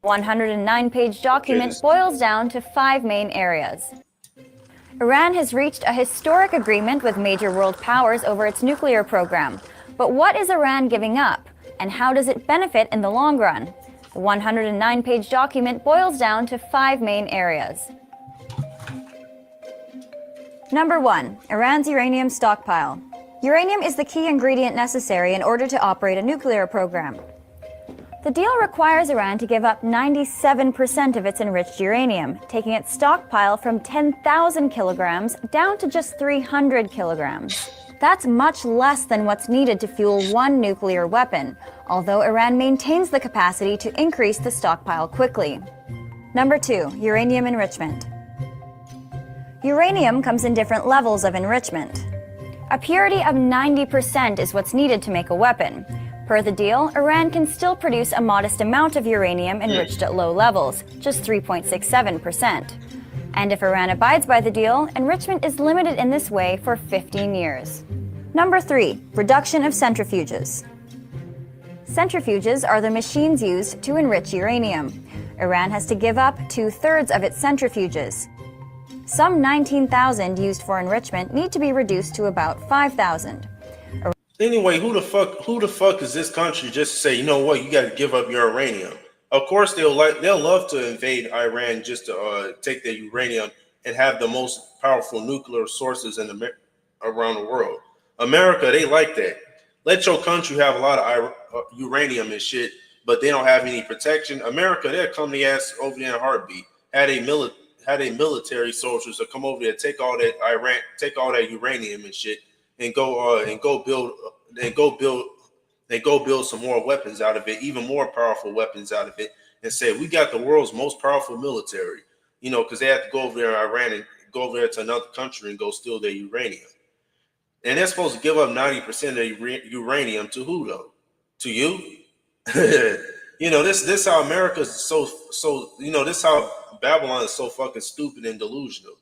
109-page document boils down to 5 main areas. Iran has reached a historic agreement with major world powers over its nuclear program. But what is Iran giving up, and how does it benefit in the long run? The 109-page document boils down to 5 main areas. Number 1. Iran's uranium stockpile. Uranium is the key ingredient necessary in order to operate a nuclear program. The deal requires Iran to give up 97% of its enriched uranium, taking its stockpile from 10,000 kilograms down to just 300 kilograms. That's much less than what's needed to fuel one nuclear weapon, although Iran maintains the capacity to increase the stockpile quickly. Number 2. Uranium enrichment. Uranium comes in different levels of enrichment. A purity of 90% is what's needed to make a weapon. Per the deal, Iran can still produce a modest amount of uranium enriched at low levels, just 3.67%. And if Iran abides by the deal, enrichment is limited in this way for 15 years. Number 3. Reduction of centrifuges. Centrifuges are the machines used to enrich uranium. Iran has to give up 2/3 of its centrifuges. Some 19,000 used for enrichment need to be reduced to about 5,000. Anyway, who the fuck is this country just to say, you know what, you got to give up your uranium? Of course, they'll love to invade Iran just to take their uranium and have the most powerful nuclear sources around the world. America, they like that. Let your country have a lot of uranium and shit, but they don't have any protection. America, they'll come the ass over there in a heartbeat. Had a military soldiers to come over there, take all that uranium and shit, and go build some more weapons out of it, even more powerful weapons out of it, and say we got the world's most powerful military, because they have to go over there in Iran and go over there to another country and go steal their uranium. And they're supposed to give up 90% of their uranium to who though? To you? This how America's so this how Babylon is so fucking stupid and delusional.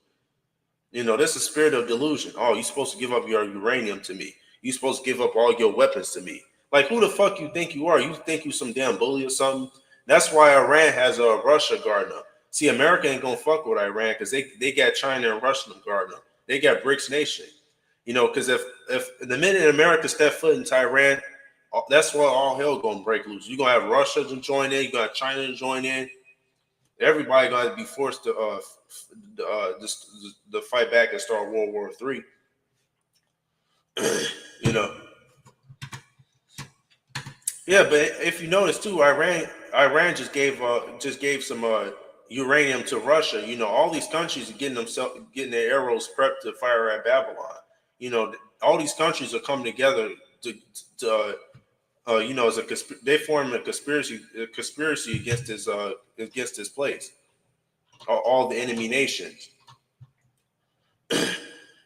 This is a spirit of delusion. Oh, you're supposed to give up your uranium to me. You're supposed to give up all your weapons to me. Like, who the fuck you think you are? You think you some damn bully or something? That's why Iran has a Russia guarding them. See, America ain't gonna fuck with Iran because they got China and Russia guarding them. They got BRICS nation. Because if the minute America step foot into Iran, that's why all hell gonna break loose. You're gonna have Russia to join in. You're gonna have China to join in. Everybody gonna be forced to fight back and start World War III. Yeah, but if you notice too, Iran just gave some uranium to Russia. All these countries are getting their arrows prepped to fire at Babylon. All these countries are coming together to they form a conspiracy against this place. All the enemy nations.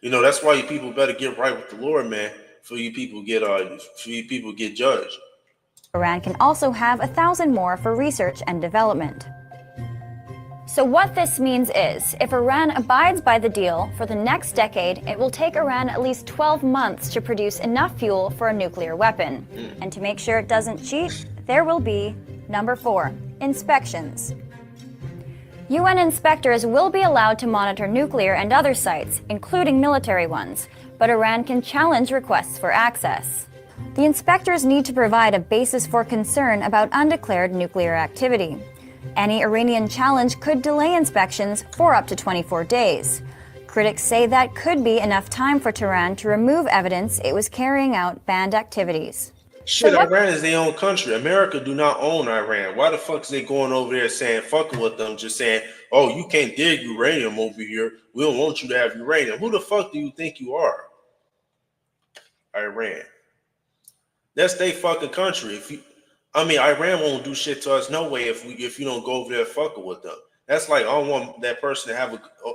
That's why you people better get right with the Lord, man. For you people get judged. Iran can also have 1,000 more for research and development. So what this means is, if Iran abides by the deal, for the next decade, it will take Iran at least 12 months to produce enough fuel for a nuclear weapon. And to make sure it doesn't cheat, there will be, number 4, inspections. UN inspectors will be allowed to monitor nuclear and other sites, including military ones, but Iran can challenge requests for access. The inspectors need to provide a basis for concern about undeclared nuclear activity. Any Iranian challenge could delay inspections for up to 24 days. Critics say that could be enough time for Tehran to remove evidence it was carrying out banned activities. Shit, Iran is their own country. America do not own Iran. Why the fuck is they going over there saying fucking with them, just saying, oh, you can't dig uranium over here. We don't want you to have uranium. Who the fuck do you think you are? Iran. That's their fucking country. Iran won't do shit to us no way if you don't go over there fucking with them. That's like, I don't want that person to I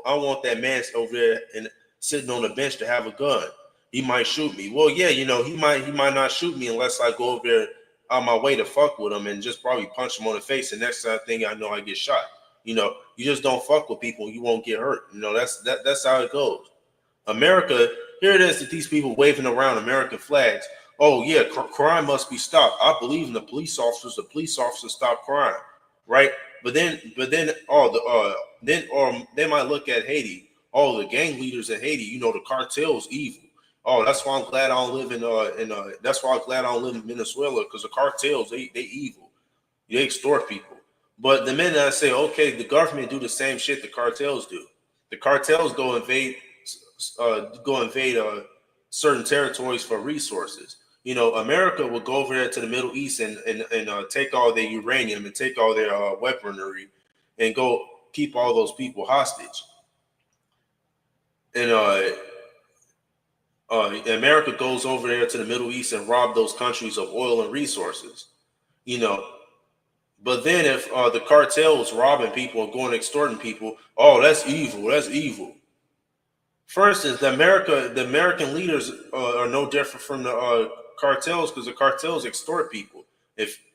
don't want that man over there and sitting on the bench to have a gun. He might shoot me. Well, yeah, he might not shoot me unless I go over there on my way to fuck with him and just probably punch him on the face. And next thing I know, I get shot. You just don't fuck with people, you won't get hurt. That's how it goes. America, here it is that these people waving around American flags. Oh yeah, crime must be stopped. I believe in the police officers. The police officers stop crime, right? But then all the then or they might look at Haiti. All the gang leaders in Haiti, the cartel's evil. Oh, that's why I'm glad I don't live in that's why I'm glad I don't live in Venezuela, because the cartels, they evil. They extort people. But the minute I say, okay, the government do the same shit the cartels do. The cartels go invade certain territories for resources. America will go over there to the Middle East and take all their uranium and take all their weaponry and go keep all those people hostage. And America goes over there to the Middle East and rob those countries of oil and resources. But then if the cartel is robbing people and going extorting people, oh, that's evil. That's evil. For instance, the American leaders are no different from the cartels, because the cartels extort people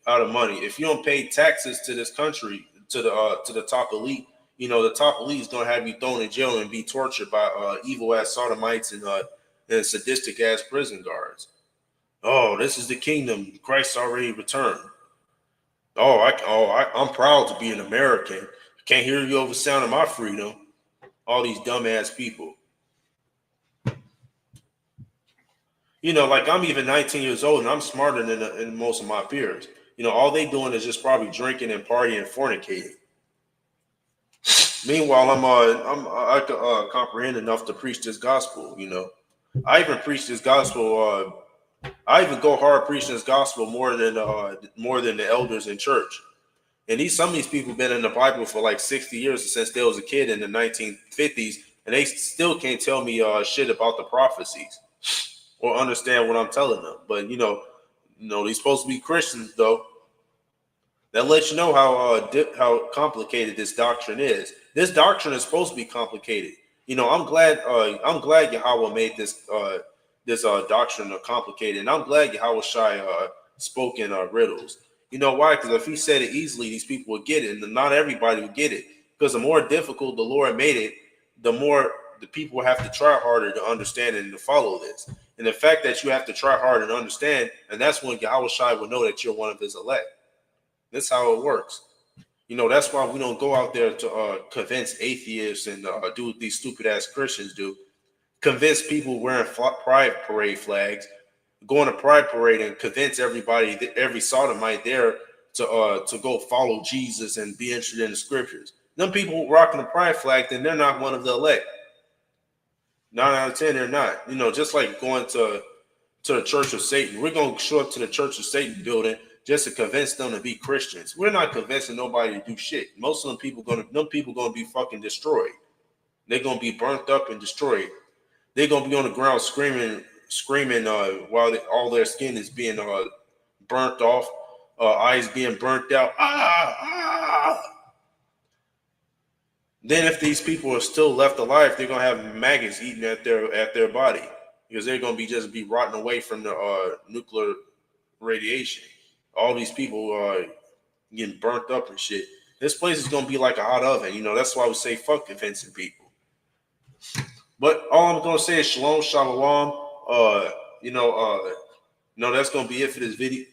out of money. If you don't pay taxes to this country, to the top elite, the top elite is gonna have you thrown in jail and be tortured by evil ass sodomites and sadistic ass prison guards. Oh, this is the kingdom. Christ already returned. I'm proud to be an American. Can't hear you over the sound of my freedom. All these dumbass people. Like I'm even 19 years old and I'm smarter than most of my peers. All they doing is just probably drinking and partying and fornicating. Meanwhile, I can comprehend enough to preach this gospel. I even preach this gospel. I even go hard preaching this gospel more than the elders in church. And some of these people have been in the Bible for like 60 years since they was a kid in the 1950s, and they still can't tell me shit about the prophecies or understand what I'm telling them. But they're supposed to be Christians though. That lets you know how complicated this doctrine is. This doctrine is supposed to be complicated. I'm glad Yahweh made this doctrine complicated, and I'm glad Yahweh Shai spoke in riddles. You know why? Because if he said it easily, these people would get it, and not everybody would get it. Because the more difficult the Lord made it, the more the people have to try harder to understand and to follow this. And the fact that you have to try harder to understand, and that's when Yahweh Shai will know that you're one of his elect. That's how it works. That's why we don't go out there to convince atheists and do what these stupid ass Christians do. Convince people wearing pride parade flags, go on a pride parade and convince everybody, every sodomite there, to go follow Jesus and be interested in the scriptures. Them people rocking the pride flag, then they're not one of the elect. 9 out of 10, they're not. Just like going to the Church of Satan. We're going to show up to the Church of Satan building just to convince them to be Christians. We're not convincing nobody to do shit. Most of them people going to be fucking destroyed. They're going to be burnt up and destroyed. They're going to be on the ground screaming while all their skin is being burnt off, eyes being burnt out. Then if these people are still left alive, they're going to have maggots eating at their body, because they're going to be rotting away from the nuclear radiation. All these people getting burnt up and shit. This place is going to be like a hot oven. That's why we say fuck convincing people. But all I'm going to say is shalom, shalom. That's going to be it for this video.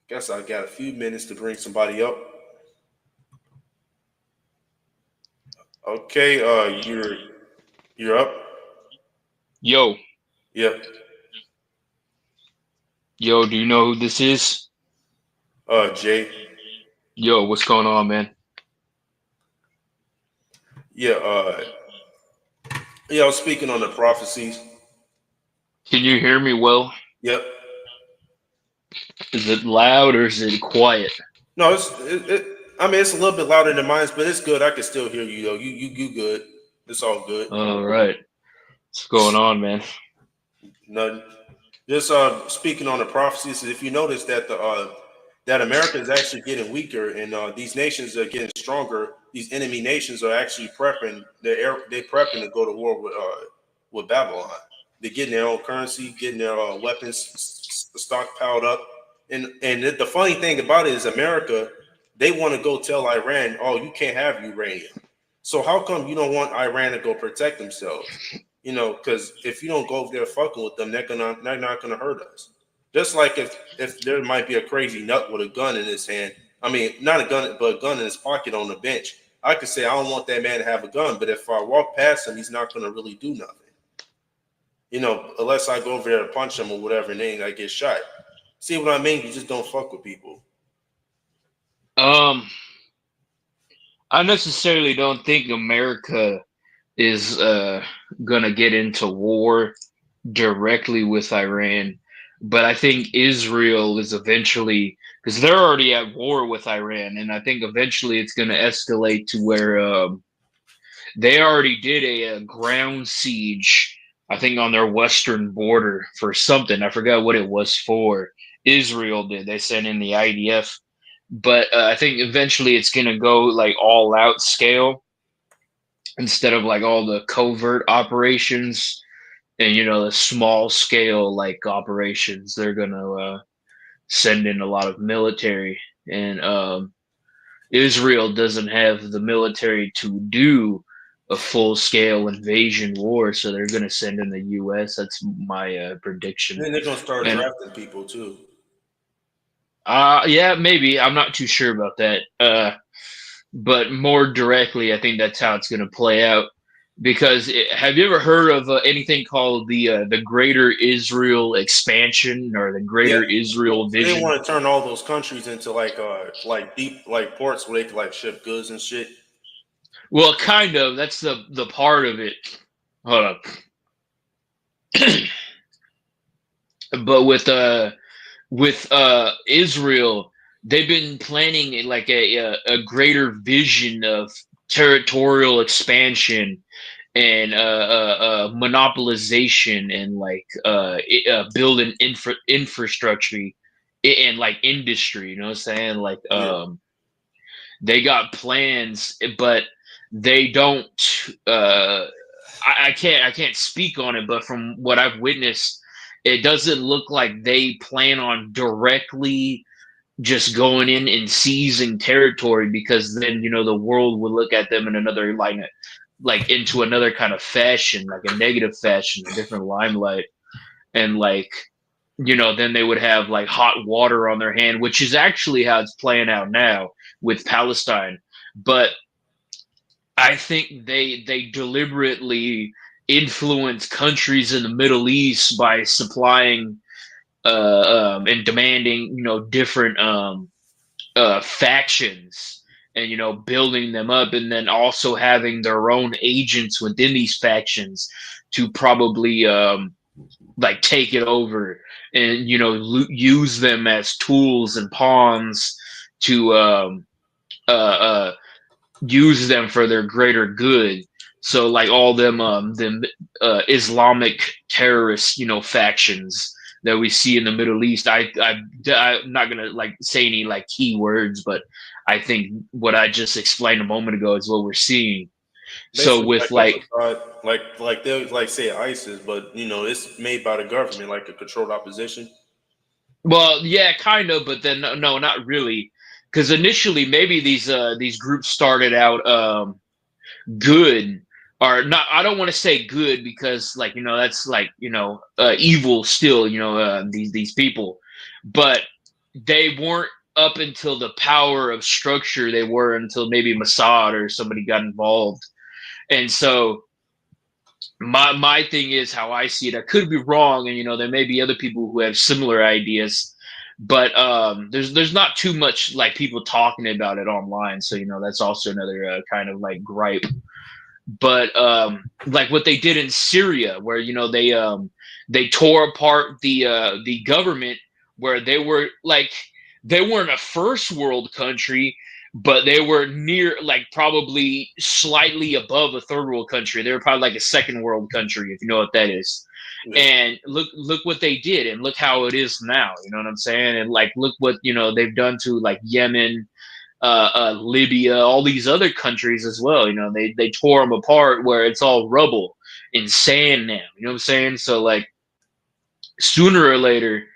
Guess I got a few minutes to bring somebody up. Okay, you're up. Yo. Yep. Yo, do you know who this is? Jay. Yo, what's going on, man? Yeah, I was speaking on the prophecies. Can you hear me well? Yep. Is it loud or is it quiet? No, it's a little bit louder than mine, but it's good. I can still hear you though. You good. It's all good. All right. What's going on, man? Nothing. Just speaking on the prophecies. If you notice that that America is actually getting weaker, and these nations are getting stronger. These enemy nations are actually prepping. They're prepping to go to war with Babylon. They're getting their own currency, getting their weapons stockpiled up. And the funny thing about it is America, they want to go tell Iran, oh, you can't have uranium. So how come you don't want Iran to go protect themselves? Because if you don't go over there fucking with them, they're not gonna hurt us. Just like if there might be a crazy nut with a gun in his hand, I mean, not a gun, but a gun in his pocket on the bench. I could say I don't want that man to have a gun, but if I walk past him, he's not going to really do nothing. You know, unless I go over there to punch him or whatever, and then I get shot. See what I mean? You just don't fuck with people. I necessarily don't think America is gonna get into war directly with Iran, but I think Israel is eventually, because they're already at war with Iran, and I think eventually it's gonna escalate to where they already did a ground siege, I think, on their western border for something. I forgot what it was for. Israel did. They sent in the IDF, but I think eventually it's gonna go like all out scale instead of like all the covert operations and the small scale like operations. They're gonna send in a lot of military, and Israel doesn't have the military to do a full scale invasion war, so they're gonna send in the U.S. That's my prediction. And then they're gonna start And drafting people too. yeah, maybe. I'm not too sure about that. But more directly, I think that's how it's going to play out. Because have you ever heard of anything called the Greater Israel Expansion or the Greater Israel They Vision? want to turn all those countries into like deep like ports where they can like ship goods and shit. Well, kind of. That's the part of it. Hold up. But with Israel, they've been planning like a greater vision of territorial expansion and monopolization and like building infrastructure and like industry. You know what I'm saying? Like they got plans, but they don't. I can't speak on it, but from what I've witnessed, it doesn't look like they plan on directly just going in and seizing territory, because then the world would look at them in another like into another kind of fashion, like a negative fashion, a different limelight, and like then they would have like hot water on their hand, which is actually how it's playing out now with Palestine. But I think they deliberately influence countries in the Middle East by supplying and demanding different factions, and building them up, and then also having their own agents within these factions to probably like take it over and use them as tools and pawns to use them for their greater good. So like all them Islamic terrorist factions that we see in the Middle East. I'm not gonna like say any like key words, but I think what I just explained a moment ago is what we're seeing. Basically, So with like they like say ISIS, but it's made by the government, like a controlled opposition. well, yeah, kind of, but then no, not really, because initially maybe these groups started out good, or not. I don't want to say good because like that's like evil still, these people, but they weren't up until the power of structure they were until maybe Mossad or somebody got involved. And so my thing is how I see it. I could be wrong, and there may be other people who have similar ideas, but there's not too much like people talking about it online. So that's also another kind of like gripe. But like what they did in Syria, where they tore apart the government, where they weren't a first world country, but they were near, like probably slightly above a third world country. They were probably like a second world country, if you know what that is. Yeah. And look what they did, and look how it is now. You know what I'm saying? And like look what they've done to like Yemen, Libya, all these other countries as well. They tore them apart where it's all rubble and sand now. You know what I'm saying? So like sooner or later,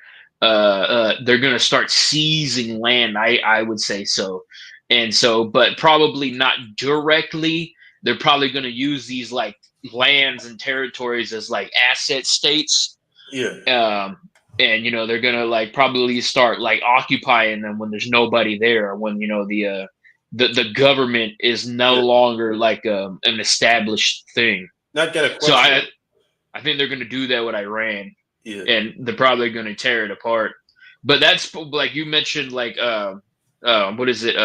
they're gonna start seizing land. I would say so. And so, but probably not directly. They're probably gonna use these like lands and territories as like asset states. Yeah. and they're gonna like probably start like occupying them when there's nobody there, when the government is no Yeah. longer like an established thing. Not get a So question. I think they're gonna do that with Iran, Yeah. and they're probably gonna tear it apart. But that's like you mentioned, like what is it?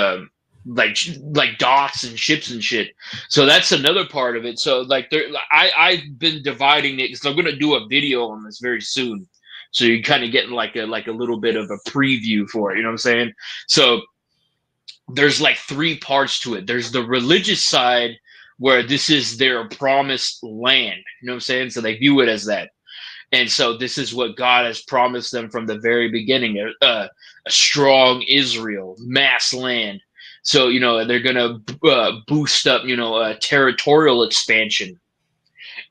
Like docks and ships and shit. So that's another part of it. So like I've been dividing it because I'm gonna do a video on this very soon. So you're kind of getting like a little bit of a preview for it. You know what I'm saying? So there's like three parts to it. There's the religious side where this is their promised land. You know what I'm saying? So they view it as that. And so this is what God has promised them from the very beginning, a strong Israel, mass land. So, they're going to boost up, territorial expansion.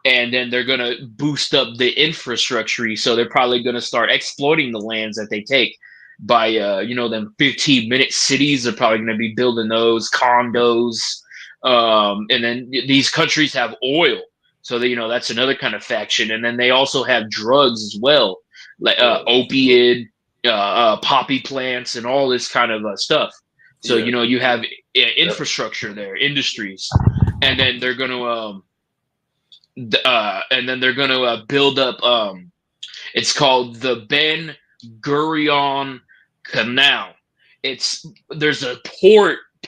And then they're going to boost up the infrastructure. So they're probably going to start exploiting the lands that they take by, them 15-minute cities. They're probably going to be building those condos. And then these countries have oil. So that's another kind of faction, and then they also have drugs as well, like opiate, poppy plants, and all this kind of stuff. So Yeah. you have infrastructure there, industries, and then they're going to build up. It's called the Ben Gurion Canal. There's a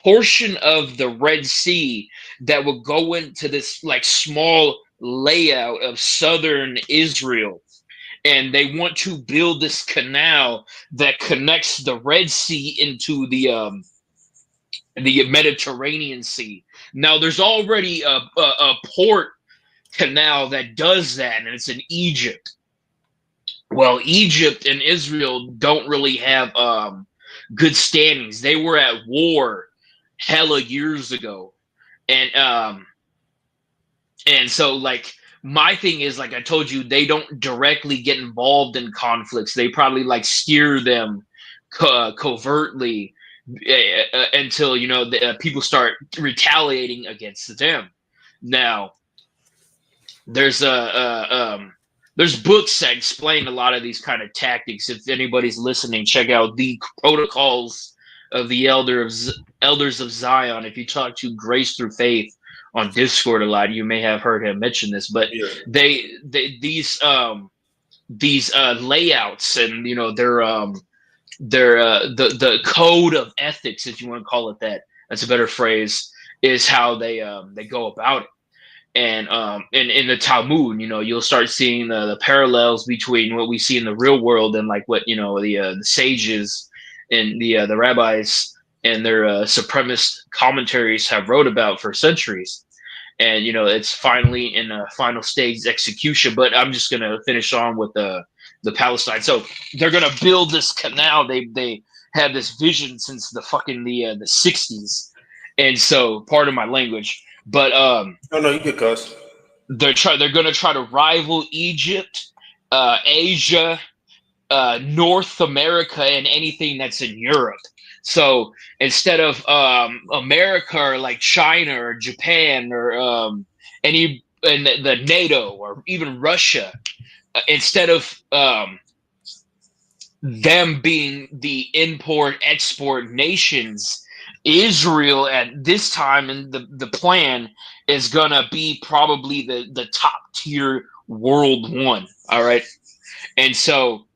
portion of the Red Sea that will go into this like small layout of southern Israel, and they want to build this canal that connects the Red Sea into the Mediterranean Sea. Now there's already a port canal that does that, and it's in Egypt. Well, Egypt and Israel don't really have good standings. They were at war hella years ago, and so like my thing is, like I told you, they don't directly get involved in conflicts. They probably like steer them covertly until people start retaliating against them. Now there's there's books that explain a lot of these kind of tactics. If anybody's listening, check out the Protocols of the Elders of Zion. If you talk to Grace Through Faith on Discord a lot, you may have heard him mention this. But Yeah. these layouts, and they're the code of ethics, if you want to call it that. That's a better phrase. Is how they go about it. And in the Talmud, you'll start seeing the parallels between what we see in the real world and like what the sages and the rabbis and their supremacist commentaries have wrote about for centuries. And it's finally in a final stage execution. But I'm just gonna finish on with the Palestine. So they're gonna build this canal. They have this vision since the 60s, and so pardon my language. But No, you could cuss. they're going to try to rival Egypt, Asia, North America, and anything that's in Europe. So instead of America or like China or Japan or the NATO or even Russia, instead of them being the import-export nations, Israel at this time, and the plan is gonna be probably the top tier world one. All right, and so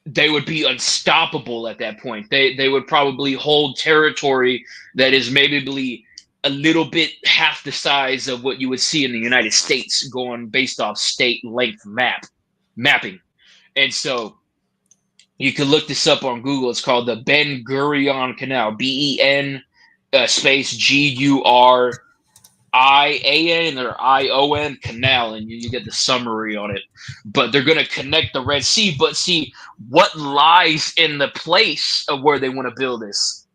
they would be unstoppable at that point. They would probably hold territory that is maybe a little bit half the size of what you would see in the United States, going based off state length mapping, and so. You can look this up on Google. It's called the Ben Gurion Canal. BEN space GURIAN or ION canal, and you get the summary on it. But they're going to connect the Red Sea. But see, what lies in the place of where they want to build this?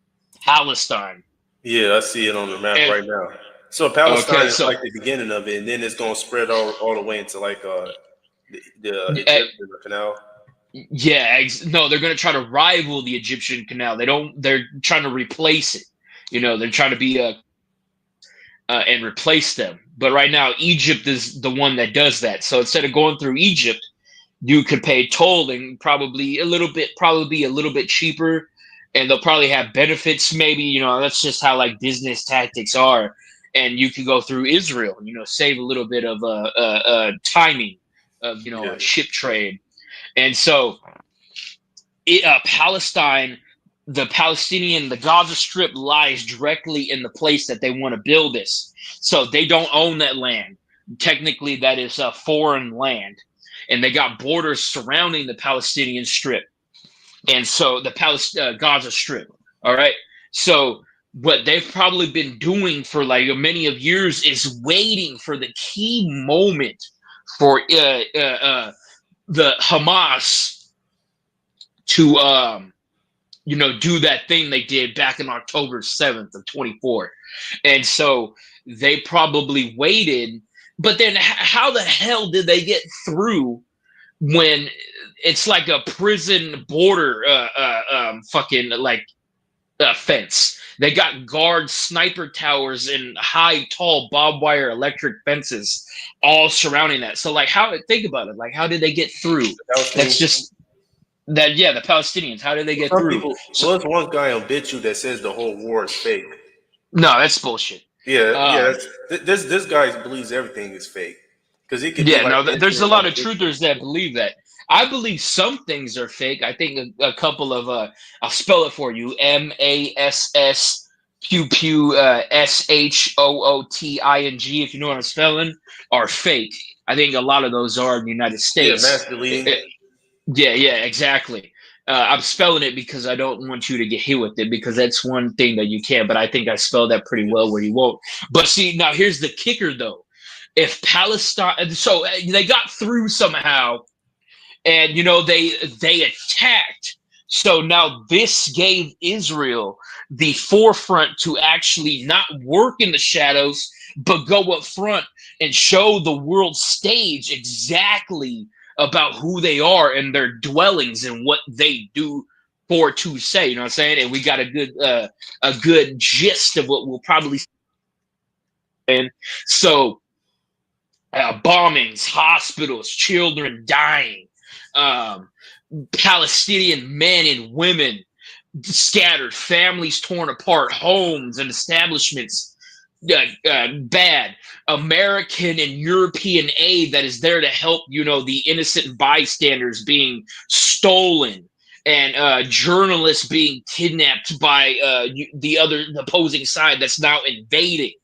Palestine. Yeah, I see it on the map right now. So Palestine is like the beginning of it, and then it's going to spread all the way into like the Egyptian canal. Yeah, no, they're going to try to rival the Egyptian canal. They're trying to replace it. They're trying to be and replace them. But right now, Egypt is the one that does that. So instead of going through Egypt, you could pay tolling probably a little bit cheaper, and they'll probably have benefits. Maybe, that's just how like business tactics are. And you can go through Israel, save a little bit of timing of Yeah. a ship trade. And so Palestine, the Gaza Strip lies directly in the place that they want to build this. So they don't own that land. Technically, that is a foreign land, and they got borders surrounding the Palestinian Strip, and so the Gaza Strip. All right. So what they've probably been doing for like many of years is waiting for the key moment for the Hamas to do that thing they did back in October 7th of 24. And so they probably waited, but then how the hell did they get through when it's like a prison border fucking like fence? They got guard sniper towers and high, tall barbed wire electric fences all surrounding that. So like, think about it. Like, how did they get through? That's just that. Yeah, the Palestinians. How did they get through? So there's one guy on BitChute that says the whole war is fake. No, that's bullshit. Yeah. This guy believes everything is fake because he can. Yeah, there's a lot of truthers that believe that. I believe some things are fake. I think a couple of I'll spell it for you: MASS SHOOTING. If you know what I'm spelling, are fake. I think a lot of those are in the United States. Yeah, mass deleting. Yeah, exactly. I'm spelling it because I don't want you to get hit with it, because that's one thing that you can. But I think I spelled that pretty well where you won't. But see, now here's the kicker, though. If Palestine, so they got through somehow, and they attacked. So now this gave Israel the forefront to actually not work in the shadows, but go up front and show the world stage exactly about who they are and their dwellings and what they do for to say. You know what I'm saying? And we got a good gist of what we'll probably see. And so bombings, hospitals, children dying, Palestinian men and women scattered, families torn apart, homes and establishments bad. American and European aid that is there to help, the innocent bystanders being stolen, and journalists being kidnapped by the opposing side that's now invading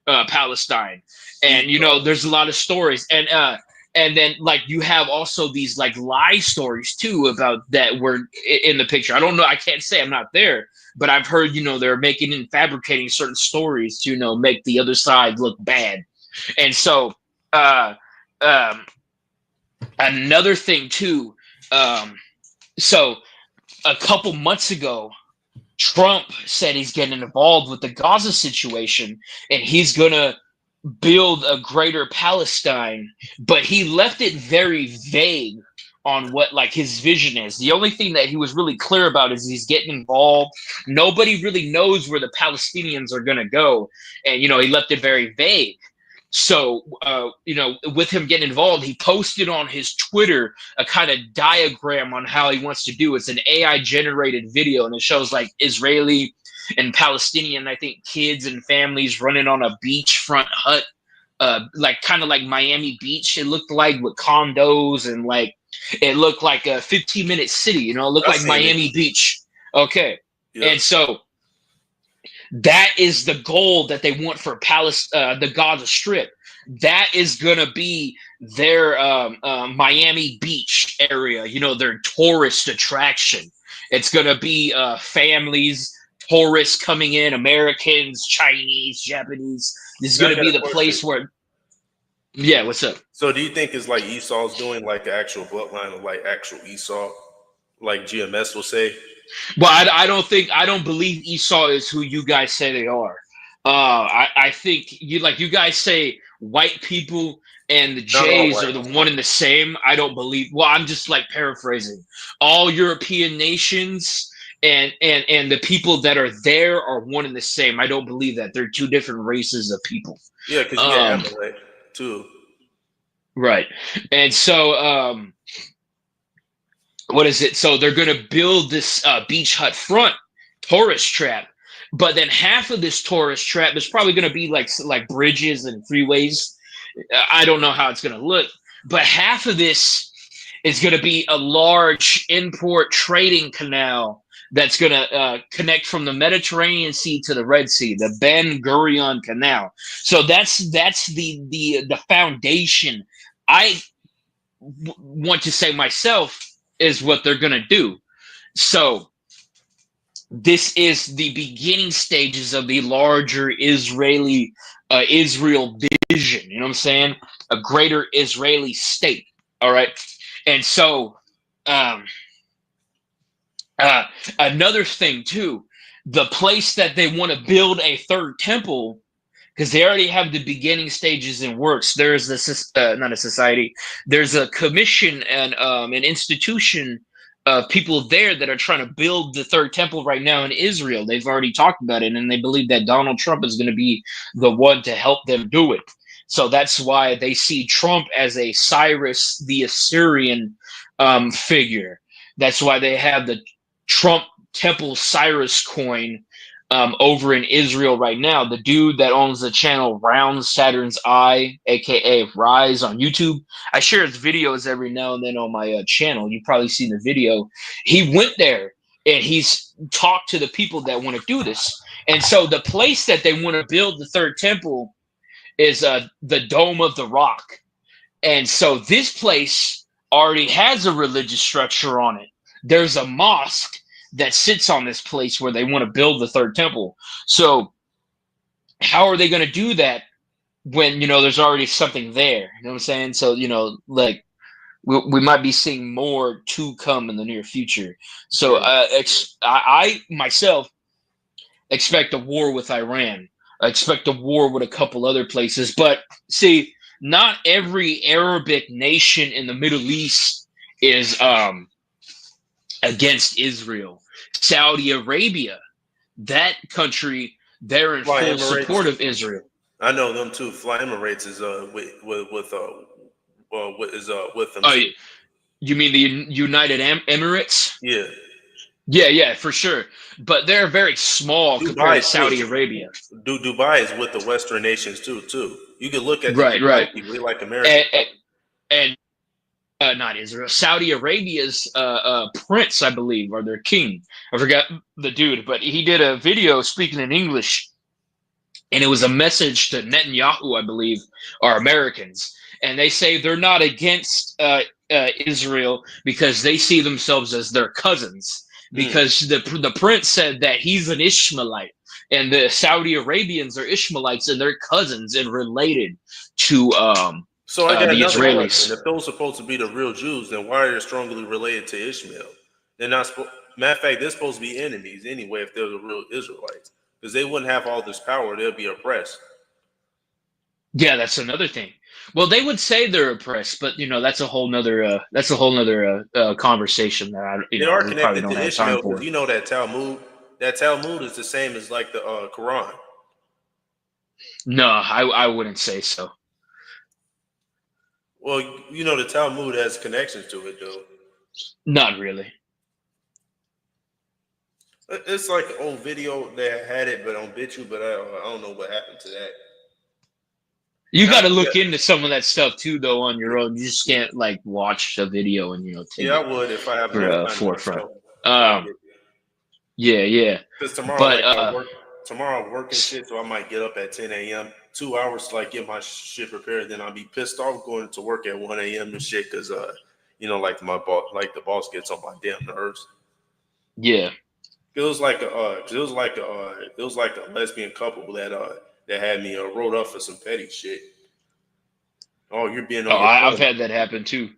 Palestine. And there's a lot of stories, and then like you have also these like lie stories too about that were in the picture. I don't know. I can't say, I'm not there, but I've heard, they're making and fabricating certain stories to, make the other side look bad. And so another thing too. So a couple months ago, Trump said he's getting involved with the Gaza situation and he's going to build a greater Palestine, but he left it very vague on what like his vision is. The only thing that he was really clear about is he's getting involved. Nobody really knows where the Palestinians are going to go. And, he left it very vague. So, with him getting involved, he posted on his Twitter a kind of diagram on how he wants to do. It's an AI generated video, and it shows like Israeli and Palestinian, I think, kids and families running on a beachfront hut, like kind of like Miami Beach. It looked like with condos, and like it looked like a 15-minute city. It looked like Miami Beach. Okay, yeah. And so that is the goal that they want for the Gaza Strip. That is gonna be their Miami Beach area. Their tourist attraction. It's gonna be families, tourists coming in, Americans, Chinese, Japanese. This is going to be the place where. Yeah, what's up? So, do you think it's like Esau's doing like the actual bloodline of like actual Esau, like GMS will say? Well, I don't believe Esau is who you guys say they are. I think you guys say white people and the Jays are the one and the same. I don't believe. Well, I'm just like paraphrasing. All European nations and the people that are there are one and the same. I don't believe that. They're two different races of people. Yeah, because you got Amalek too. Right. And so what is it? So they're going to build this beach hut front tourist trap, but then half of this tourist trap is probably going to be like bridges and freeways. I don't know how it's going to look, but half of this is going to be a large import trading canal that's going to connect from the Mediterranean Sea to the Red Sea, the Ben Gurion Canal. So that's the foundation. I want to say myself is what they're going to do. So this is the beginning stages of the larger Israel vision. You know what I'm saying? A greater Israeli state. All right. And so another thing too, the place that they want to build a third temple, because they already have the beginning stages in works. There's this not a society. There's a commission and an institution of people there that are trying to build the third temple right now in Israel. They've already talked about it, and they believe that Donald Trump is going to be the one to help them do it. So that's why they see Trump as a Cyrus the Assyrian figure. That's why they have the Trump Temple Cyrus coin over in Israel right now. The dude that owns the channel Round Saturn's Eye, aka Rise on YouTube. I share his videos every now and then on my channel. You've probably seen the video. He went there and he's talked to the people that want to do this. And so the place that they want to build the third temple is the Dome of the Rock. And so this place already has a religious structure on it. There's a mosque that sits on this place where they want to build the third temple. So how are they going to do that when, there's already something there? You know what I'm saying? So, like we might be seeing more to come in the near future. So I myself expect a war with Iran. I expect a war with a couple other places. But see, not every Arabic nation in the Middle East is against Israel. Saudi Arabia, that country, they're in Fly full Emirates. support of Israel. I know them too. Fly Emirates is with them. Oh, you mean the United Emirates? Yeah. Yeah, for sure. But they're very small compared to Saudi Arabia. Dubai is with the Western nations too. You can look at right. We like America. And not Israel. Saudi Arabia's prince, I believe, or their king. I forgot the dude, but he did a video speaking in English, and it was a message to Netanyahu, I believe, or Americans. And they say they're not against Israel because they see themselves as their cousins. Because the prince said that he's an Ishmaelite, and the Saudi Arabians are Ishmaelites, and they're cousins and related to So I got the another Israelis. question. If those are supposed to be the real Jews, then why are they strongly related to Ishmael? They're not. Matter of fact, they're supposed to be enemies anyway. If they're the real Israelites, because they wouldn't have all this power, they'll be oppressed. Yeah, that's another thing. Well, they would say they're oppressed, but that's a whole nother conversation that They are we probably connected don't to have Ishmael time for. because you know that Talmud. That Talmud is the same as like the Quran. No, I wouldn't say so. Well, the Talmud has connections to it, though. Not really. It's like an old video that had it, but on BitChute, but I don't know what happened to that. You got to look into some of that stuff too, though, on your own. You just can't watch a video and take I would if I have for forefront. Yeah. Because tomorrow, But tomorrow I'm working shit, so I might get up at 10 a.m. 2 hours to get my shit prepared. Then I'll be pissed off going to work at 1 a.m. and shit because my boss, the boss gets on my damn nerves. Yeah. It was like a lesbian couple that had me wrote up for some petty shit. Oh, you're being on. I've had that happen too.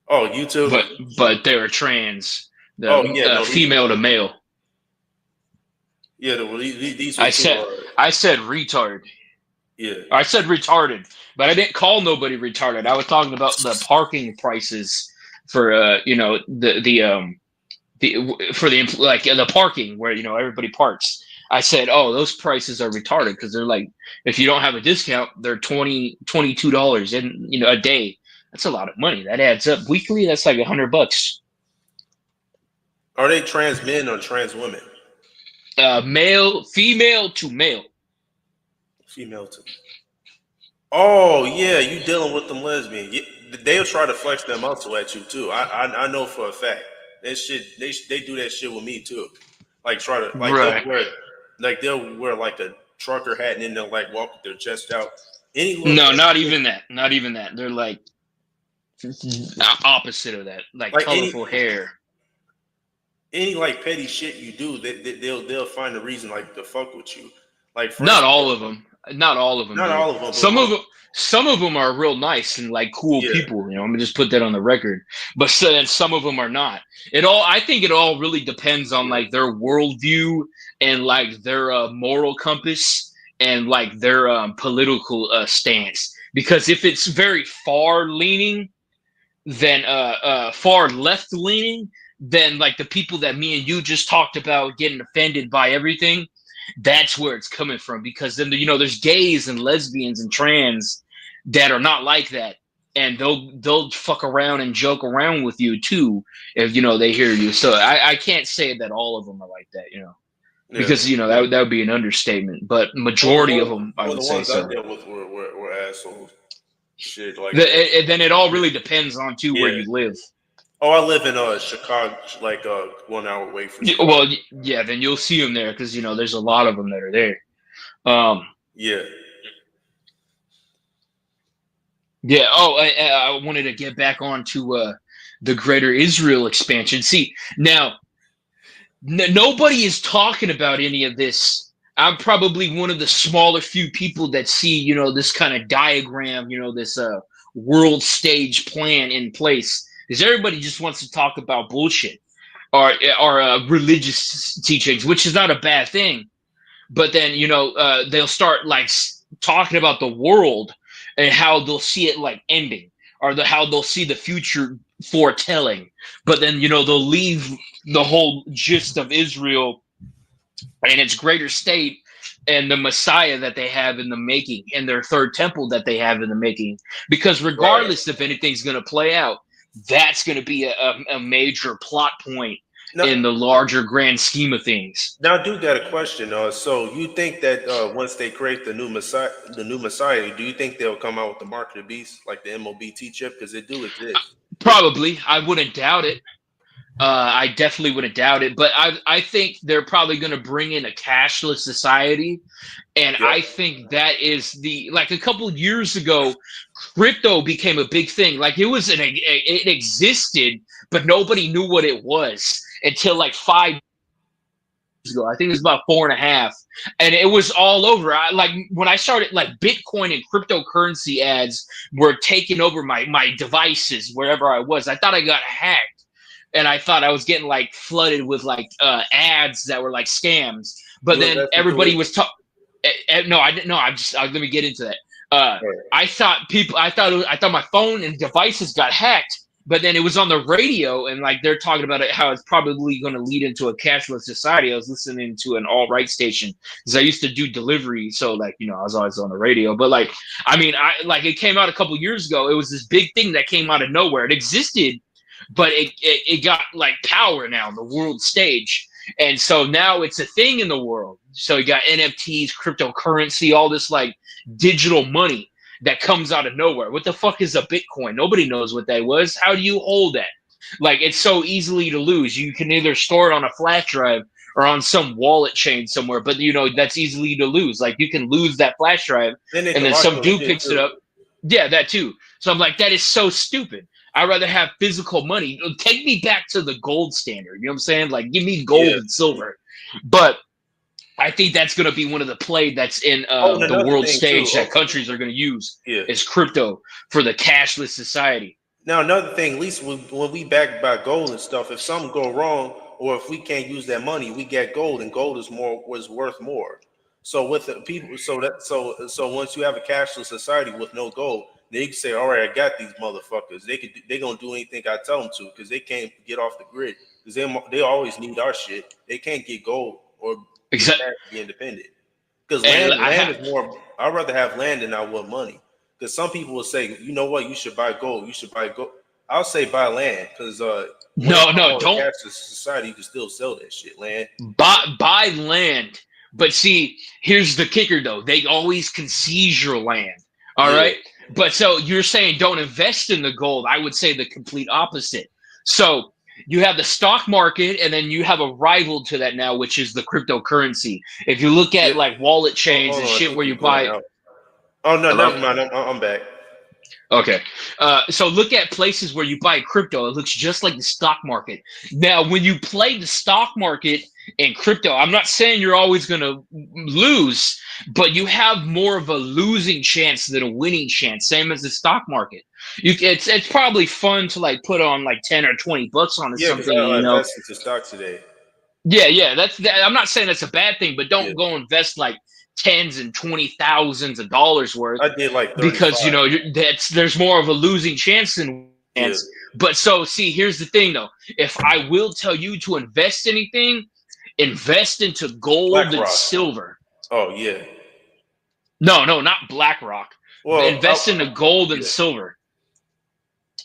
Oh, you too. But they were trans. Female to male. Yeah, these. I said retard. Yeah, I said retarded, but I didn't call nobody retarded. I was talking about the parking prices for the parking where everybody parks. I said, oh, those prices are retarded because they're like, if you don't have a discount, they're $22 in a day. That's a lot of money. That adds up weekly. That's like $100. Are they trans men or trans women? Female to male. Female too. Oh yeah, you dealing with them lesbians? They'll try to flex their muscle at you too. I know for a fact. That shit, they do that shit with me too. Like try to Right. they'll wear like a trucker hat and then they'll like walk with their chest out. Any little No, petty not shit- even that. Not even that. They're like opposite of that. Like Like colorful hair. any like petty shit you do, they'll find a reason like to fuck with you. Like for Not instance- all of them. Not all of them. Not dude. all of them, but Some of them are real nice and like cool Yeah. people. You know, I'm gonna just put that on the record. But then some of them are not. I think it all really depends on like their worldview and like their moral compass and like their political stance. Because if it's very far leaning, then far left leaning, then like the people that me and you just talked about getting offended by everything. That's where it's coming from, because then there's gays and lesbians and trans that are not like that, and they'll fuck around and joke around with you too if they hear you. So I can't say that all of them are like that, Yeah. because that would be an understatement. But majority of them, I Well, would the say ones so. I dealt with were assholes. Shit like Then it all really depends on too where Yeah. you live. Oh, I live in Chicago, like 1 hour away from. Chicago. Well, yeah, then you'll see them there because there's a lot of them that are there. Yeah. Yeah. Oh, I wanted to get back on to the Greater Israel expansion. See, now nobody is talking about any of this. I'm probably one of the smaller few people that see, this kind of diagram, this world stage plan in place. Because everybody just wants to talk about bullshit or religious teachings, which is not a bad thing. But then, they'll start like talking about the world and how they'll see it like ending, or how they'll see the future foretelling. But then, they'll leave the whole gist of Israel and its greater state and the Messiah that they have in the making and their third temple that they have in the making. Because regardless if anything's going to play out, that's going to be a major plot point in the larger grand scheme of things. Now, I do got a question. So you think that once they create the new Messiah, do you think they'll come out with the Mark of the Beast, like the MOBT chip? Because it do exist. Probably. I wouldn't doubt it. I definitely wouldn't doubt it. But I think they're probably going to bring in a cashless society. And Yeah. I think that is like a couple of years ago, crypto became a big thing. Like it existed, but nobody knew what it was until like 5 years ago. I think it was about 4.5, and it was all over. When I started, like Bitcoin and cryptocurrency ads were taking over my devices wherever I was. I thought I got hacked, and I thought I was getting like flooded with like ads that were like scams. But then everybody was talking. No, I didn't. No, let me get into that. I thought my phone and devices got hacked, but then it was on the radio, and like they're talking about it, how it's probably going to lead into a cashless society. I was listening to an alt-right station because I used to do delivery, so like I was always on the radio. But like, it came out a couple years ago. It was this big thing that came out of nowhere. It existed, but it got like power now on the world stage. And so now it's a thing in the world. So you got NFTs, cryptocurrency, all this like digital money that comes out of nowhere. What the fuck is a Bitcoin? Nobody knows what that was. How do you hold that? Like, it's so easily to lose. You can either store it on a flash drive or on some wallet chain somewhere, but that's easily to lose. Like, you can lose that flash drive and then some dude picks it up. Yeah, that too. So I'm like, that is so stupid. I'd rather have physical money. Take me back to the gold standard. You know what I'm saying? Like, give me gold and silver. But I think that's going to be one of the play that's in the world stage that countries are going to use is crypto for the cashless society. Now, another thing, at least when we backed by gold and stuff, if something go wrong or if we can't use that money, we get gold, and gold was worth more. So with the people, so once you have a cashless society with no gold, they can say, all right, I got these motherfuckers. They gonna do anything I tell them to because they can't get off the grid because they always need our shit. They can't get gold or be independent because land is more. I'd rather have land than I would money because some people will say, you know what, you should buy gold. You should buy gold. I'll say buy land because No, don't society, you can still sell that shit land. buy land. But see, here's the kicker though. They always can seize your land. All right. But so you're saying don't invest in the gold. I would say the complete opposite. So you have the stock market, and then you have a rival to that now, which is the cryptocurrency. If you look at like wallet chains and shit where you buy. Oh no, Hello? never mind. I'm back. Okay. So look at places where you buy crypto. It looks just like the stock market. Now, when you play the stock market and crypto, I'm not saying you're always going to lose, but you have more of a losing chance than a winning chance, same as the stock market. It's probably fun to like put on like 10 or 20 bucks on something, I invested to stock today. Yeah, I'm not saying that's a bad thing, but don't go invest like tens and 20,000s of dollars worth. I did like 35. Because there's more of a losing chance than chance. But so see, here's the thing though. If I will tell you to invest anything, invest into gold and silver. Oh yeah. No, not BlackRock. Well, invest into gold and silver.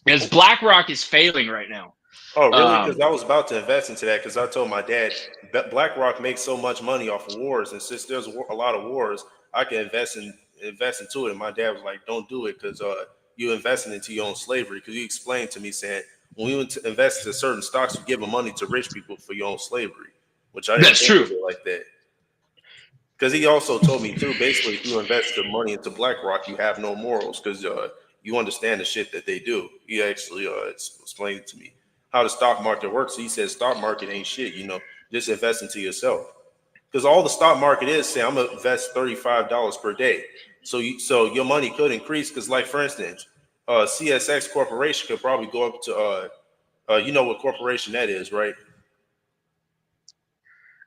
Because BlackRock is failing right now. Oh, really? Because I was about to invest into that because I told my dad BlackRock makes so much money off of wars, and since there's a lot of wars, I can invest into it. And my dad was like, "Don't do it because you're investing into your own slavery." Because he explained to me saying when you invest in certain stocks, you give money to rich people for your own slavery, which I didn't That's true like that. Because he also told me too, basically, if you invest the money into BlackRock, you have no morals because you understand the shit that they do. He actually explained it to me how the stock market works. He said stock market ain't shit, just invest into yourself. Because all the stock market is saying, I'm gonna invest $35 per day. So your money could increase. Because like for instance, CSX Corporation could probably go up to you know what corporation that is, right?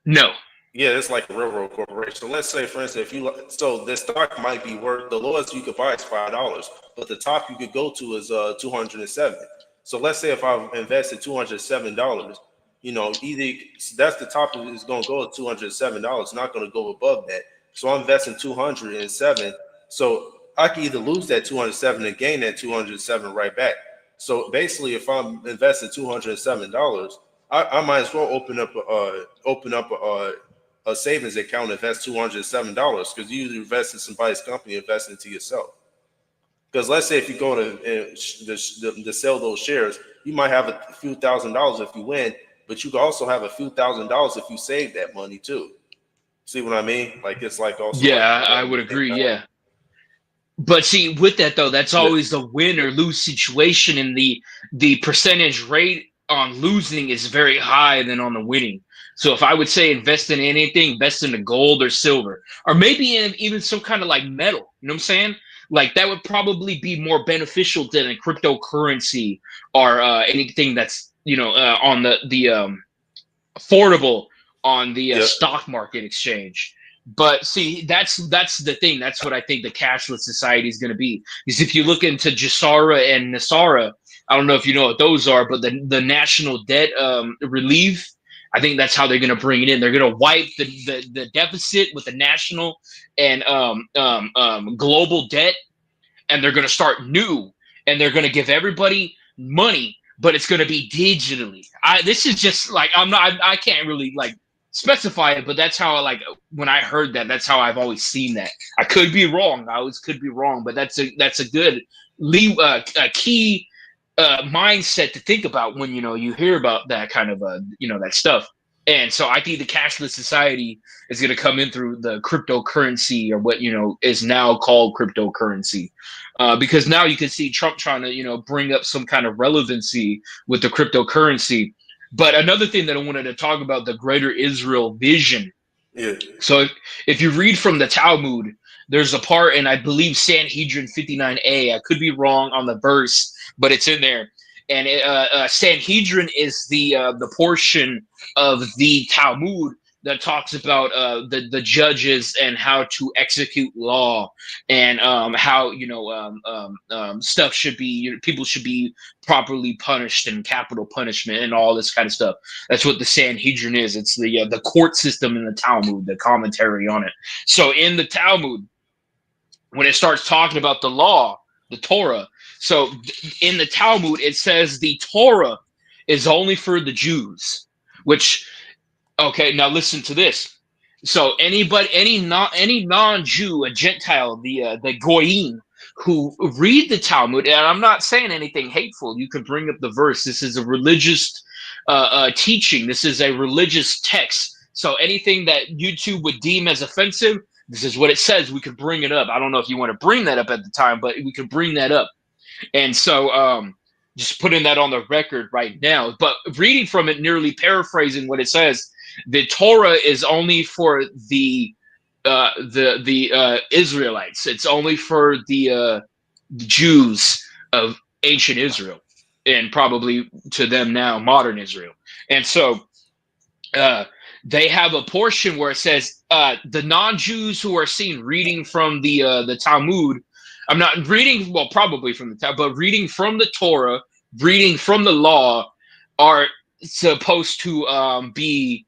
No. Yeah, it's like a railroad corporation. So let's say, for instance, so the stock might be worth, the lowest you could buy is $5, but the top you could go to is 207. So let's say if I invested $207, either that's the top is going to go at $207. It's not going to go above that. So I'm investing 207. So I can either lose that 207 and gain that 207 right back. So basically, if I'm investing $207, I might as well open up a savings account and invest $207 because you invest in somebody's company, invest into yourself. Because let's say if you go to sell those shares, you might have a few $1,000s if you win, but you can also have a few $1,000s if you save that money too. See what I mean? Like it's like also. Yeah, I would agree. Yeah. But see, with that though, that's always the win or lose situation, and the percentage rate on losing is very high than on the winning. So if I would say invest in anything, invest in the gold or silver, or maybe even some kind of like metal. You know what I'm saying? Like that would probably be more beneficial than a cryptocurrency or anything that's on the affordable on the stock market exchange. But see, that's the thing. That's what I think the cashless society is going to be. Because if you look into Jasara and Nasara, I don't know if you know what those are, but the national debt relief, I think that's how they're going to bring it in. They're going to wipe the deficit with the national and global debt, and they're going to start new, and they're going to give everybody money, but it's going to be digitally. This is just like I can't really like specify it, but that's how when I heard that, that's how I've always seen that. I could be wrong. I always could be wrong, but that's a good key mindset to think about when you hear about that kind of that stuff. And so I think the cashless society is going to come in through the cryptocurrency, or what is now called cryptocurrency, because now you can see Trump trying to bring up some kind of relevancy with the cryptocurrency. But another thing that I wanted to talk about, the Greater Israel vision. Yeah. So if you read from the Talmud, there's a part, and I believe Sanhedrin 59a. I could be wrong on the verse, but it's in there. And Sanhedrin is the portion of the Talmud that talks about the judges and how to execute law, and how stuff should be, people should be properly punished, and capital punishment and all this kind of stuff. That's what the Sanhedrin is. It's the court system in the Talmud, the commentary on it. So in the Talmud, when it starts talking about the law, the Torah, So in the Talmud, it says the Torah is only for the Jews, which, okay, now listen to this. So any non-Jew, a Gentile, the Goyim, who read the Talmud, and I'm not saying anything hateful. You could bring up the verse. This is a religious teaching. This is a religious text. So anything that YouTube would deem as offensive, this is what it says. We could bring it up. I don't know if you want to bring that up at the time, but we could bring that up. And so just putting that on the record right now. But reading from it, nearly paraphrasing what it says, the Torah is only for the Israelites. It's only for the Jews of ancient Israel, and probably to them now modern Israel. And so they have a portion where it says the non-Jews who are seen reading from the Talmud. I'm not reading, well, probably from the Talmud, but reading from the Torah, reading from the law, are supposed to be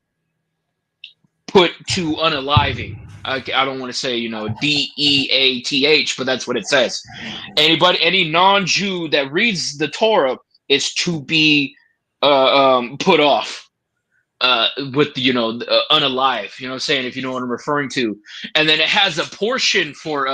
put to unaliving. I don't want to say, death, but that's what it says. Any non-Jew that reads the Torah is to be put off with unalive. You know what I'm saying? If you know what I'm referring to. And then it has a portion for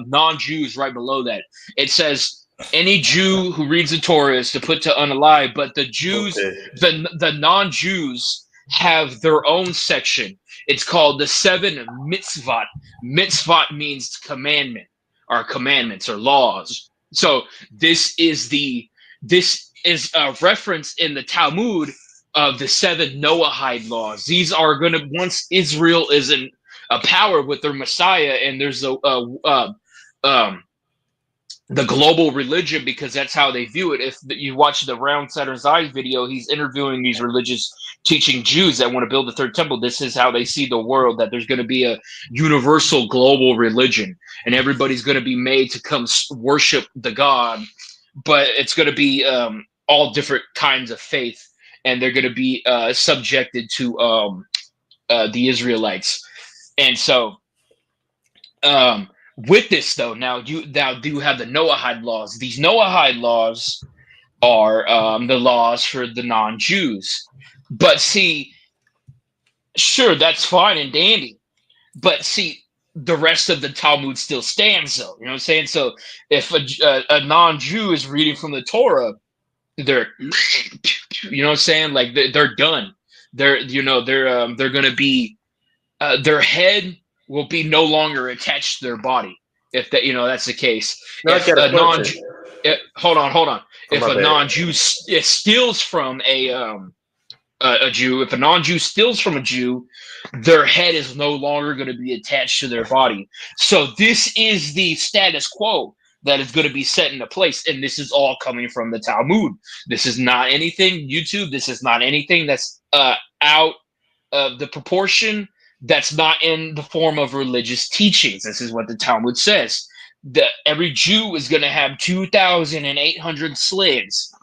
non-Jews right below that. It says any Jew who reads the Torah is to put to unalive, but the Jews, the non-Jews have their own section. It's called the 7 mitzvot. Mitzvot means commandment, or commandments, or laws. So this is a reference in the Talmud of the 7 Noahide laws. These are going to, once Israel is in a power with their Messiah, and there's the global religion, because that's how they view it. If you watch the Round Saturn's Eyes video, he's interviewing these religious teaching Jews that want to build the third temple. This is how they see the world, that there's going to be a universal global religion, and everybody's going to be made to come worship the God, but it's going to be all different kinds of faith, and they're going to be subjected to the Israelites. And so with this, though, now do you have the Noahide laws. These Noahide laws are the laws for the non-Jews. But see, sure, that's fine and dandy. But see, the rest of the Talmud still stands, though. You know what I'm saying? So if a non-Jew is reading from the Torah, they're, you know what I'm saying? Like they're done. They're going to be, their head will be no longer attached to their body. If that, that's the case. If a non-Jew, hold on. If a non-Jew steals from a Jew, if a non-Jew steals from a Jew, their head is no longer going to be attached to their body. So this is the status quo that is going to be set into place, and this is all coming from the Talmud. This is not anything YouTube. This is not anything that's out of the proportion. That's not in the form of religious teachings. This is what the Talmud says. That every Jew is going to have 2,800 slaves.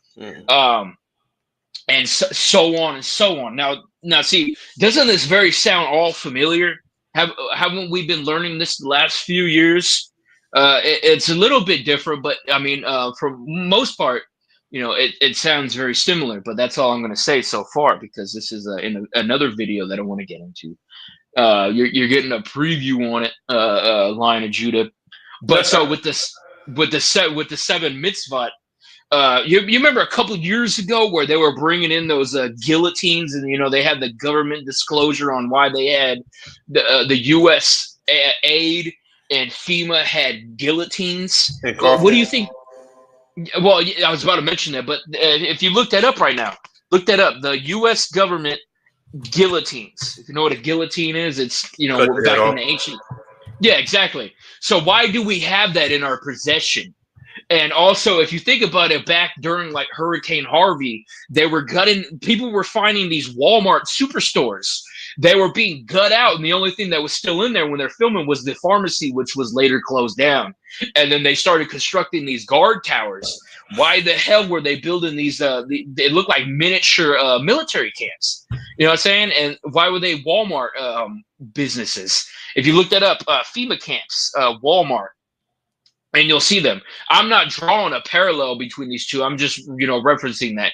And so on and so on. Now, see, doesn't this sound all familiar? Haven't we been learning this the last few years? It's a little bit different, but I mean, for most part, it sounds very similar. But that's all I'm going to say so far, because this is in another video that I want to get into. You're getting a preview on it, Lion of Judah. But so with the 7 mitzvot. You remember a couple of years ago where they were bringing in those guillotines, and they had the government disclosure on why they had the U.S. aid, and FEMA had guillotines. What do you think? Well, I was about to mention that, but if you look that up right now, look that up. The U.S. government guillotines. If you know what a guillotine is, it's back in the ancient. Yeah, exactly. So why do we have that in our possession? And also, if you think about it, back during like Hurricane Harvey, people were finding these Walmart superstores. They were being gut out, and the only thing that was still in there when they're filming was the pharmacy, which was later closed down. And then they started constructing these guard towers. Why the hell were they building these? They look like miniature military camps. You know what I'm saying? And why were they Walmart businesses? If you look that up, FEMA camps, Walmart. and you'll see them. I'm not drawing a parallel between these two. I'm just, referencing that.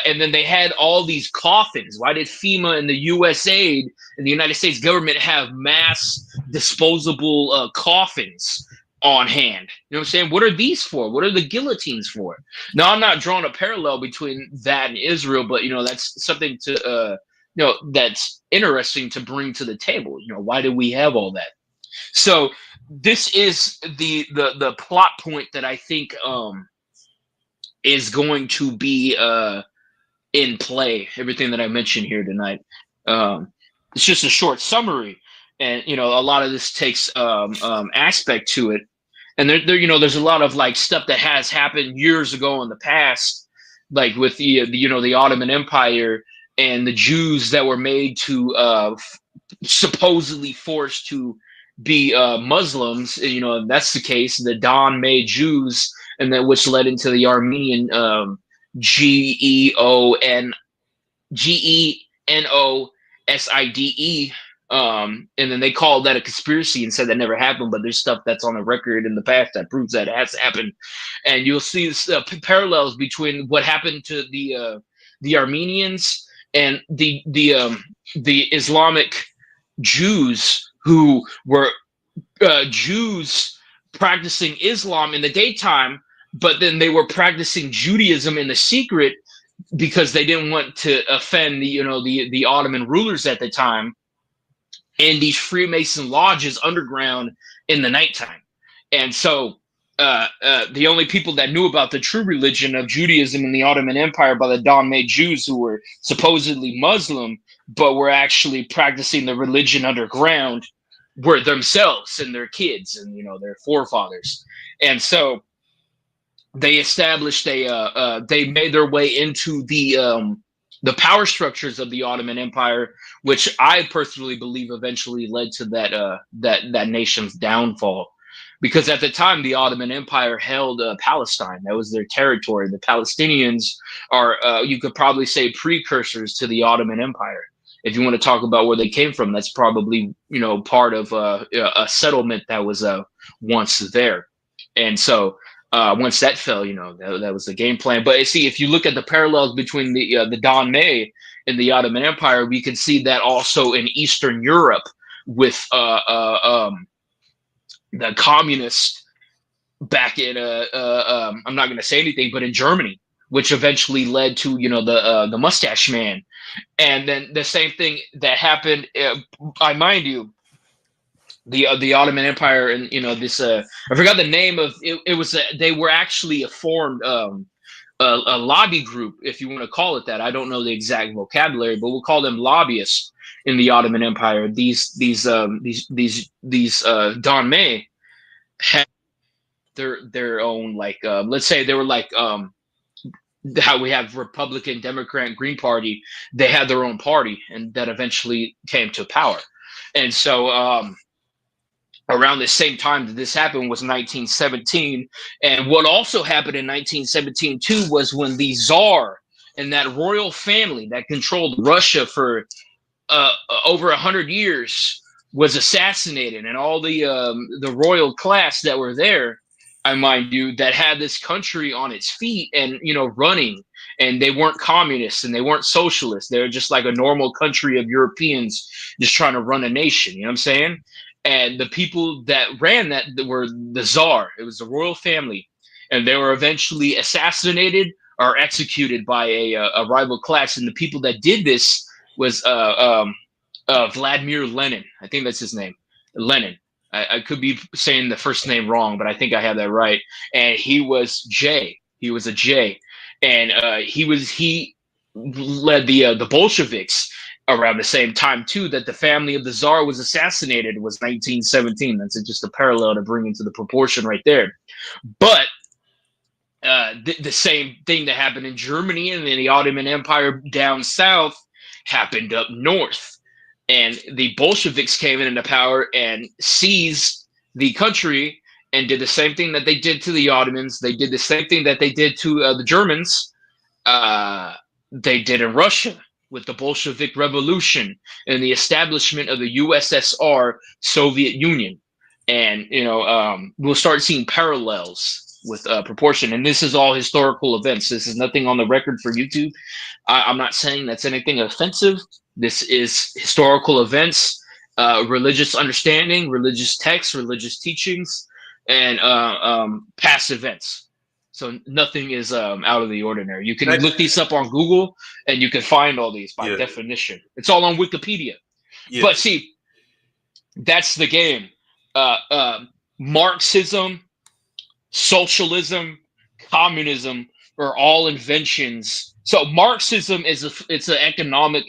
And then they had all these coffins. Why did FEMA and the USAID and the United States government have mass disposable coffins on hand? You know what I'm saying? What are these for? What are the guillotines for? Now, I'm not drawing a parallel between that and Israel, but that's something to that's interesting to bring to the table. Why do we have all that? So this is the plot point that I think is going to be in play. Everything that I mentioned here tonight. It's just a short summary, and a lot of this takes aspect to it. And there's a lot of like stuff that has happened years ago in the past, like with the Ottoman Empire and the Jews that were made to supposedly forced to be Muslims. If that's the case, the Don May Jews, and then which led into the Armenian Genoside. And then they called that a conspiracy and said that never happened, but there's stuff that's on the record in the past that proves that it has happened. And you'll see parallels between what happened to the Armenians and the Islamic Jews, who were Jews practicing Islam in the daytime, but then they were practicing Judaism in the secret because they didn't want to offend the Ottoman rulers at the time, in these Freemason lodges underground in the nighttime. And so the only people that knew about the true religion of Judaism in the Ottoman Empire by the Don May Jews, who were supposedly Muslim but were actually practicing the religion underground, were themselves and their kids and their forefathers. And so they established they made their way into the power structures of the Ottoman Empire, which I personally believe eventually led to that nation's downfall. Because at the time, the Ottoman Empire held Palestine. That was their territory. The Palestinians are, you could probably say, precursors to the Ottoman Empire. If you want to talk about where they came from, that's probably, part of a settlement that was once there. And so once that fell, that was the game plan. But see, if you look at the parallels between the Don May and the Ottoman Empire, we can see that also in Eastern Europe with the communists back in I'm not going to say anything, but in Germany, which eventually led to the Mustache Man. And then the same thing that happened, I mind you, the Ottoman Empire, and this I forgot the name of it. It was they were actually formed a lobby group, if you want to call it that. I don't know the exact vocabulary, but we'll call them lobbyists in the Ottoman Empire. These Don May had their own, like, let's say they were like how we have Republican, Democrat, Green Party. They had their own party, and that eventually came to power. And so around the same time that this happened was 1917. And what also happened in 1917 too was when the Tsar and that royal family that controlled Russia for over 100 years was assassinated, and all the royal class that were there, I mind you, that had this country on its feet and running, and they weren't communists and they weren't socialists. They were just like a normal country of Europeans just trying to run a nation. You know what I'm saying? And the people that ran that were the Tsar. It was the royal family, and they were eventually assassinated or executed by a rival class. And the people that did this was Vladimir Lenin. I think that's his name, Lenin. I could be saying the first name wrong, but I think I have that right. And he was J. He was a J, and he led the Bolsheviks around the same time too that the family of the Tsar was assassinated. Was 1917. That's just a parallel to bring into the proportion right there. But the same thing that happened in Germany and in the Ottoman Empire down south happened up north. And the Bolsheviks came into power and seized the country and did the same thing that they did to the Ottomans. They did the same thing that they did to the Germans. They did in Russia with the Bolshevik Revolution and the establishment of the USSR, Soviet Union. and we'll start seeing parallels with proportion. And this is all historical events. This is nothing on the record for YouTube. I'm not saying that's anything offensive. This is historical events, religious understanding, religious texts, religious teachings, and past events. So nothing is out of the ordinary. You can look these up on Google, and you can find all these by definition. It's all on Wikipedia. Yeah. But see, that's the game. Marxism, socialism, communism are all inventions. So Marxism it's an economic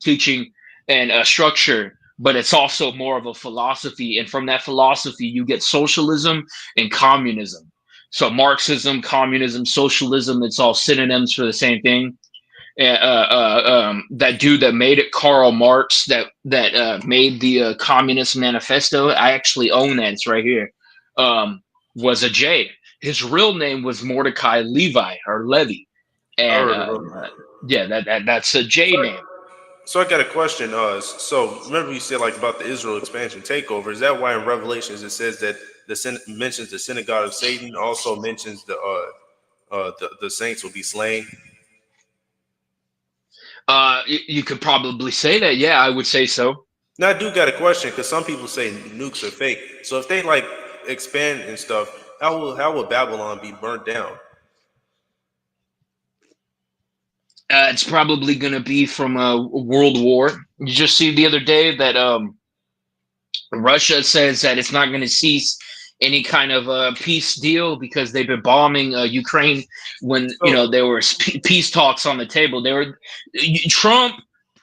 teaching and structure, but it's also more of a philosophy. And from that philosophy, you get socialism and communism. So Marxism, communism, socialism, it's all synonyms for the same thing. That dude that made it, Karl Marx, that made the Communist Manifesto, I actually own that. It's right here. Was a J. His real name was Mordecai Levi or Levy, and that's a J name. So I got a question. So remember you said like about the Israel expansion takeover. Is that why in Revelations it says that mentions the synagogue of Satan, also mentions the saints will be slain? You could probably say that. Yeah, I would say so. Now I do got a question because some people say nukes are fake. So if they like expand and stuff, how will Babylon be burnt down? It's probably going to be from a world war. You just see the other day that Russia says that it's not going to cease any kind of peace deal because they've been bombing Ukraine when there were peace talks on the table. Trump,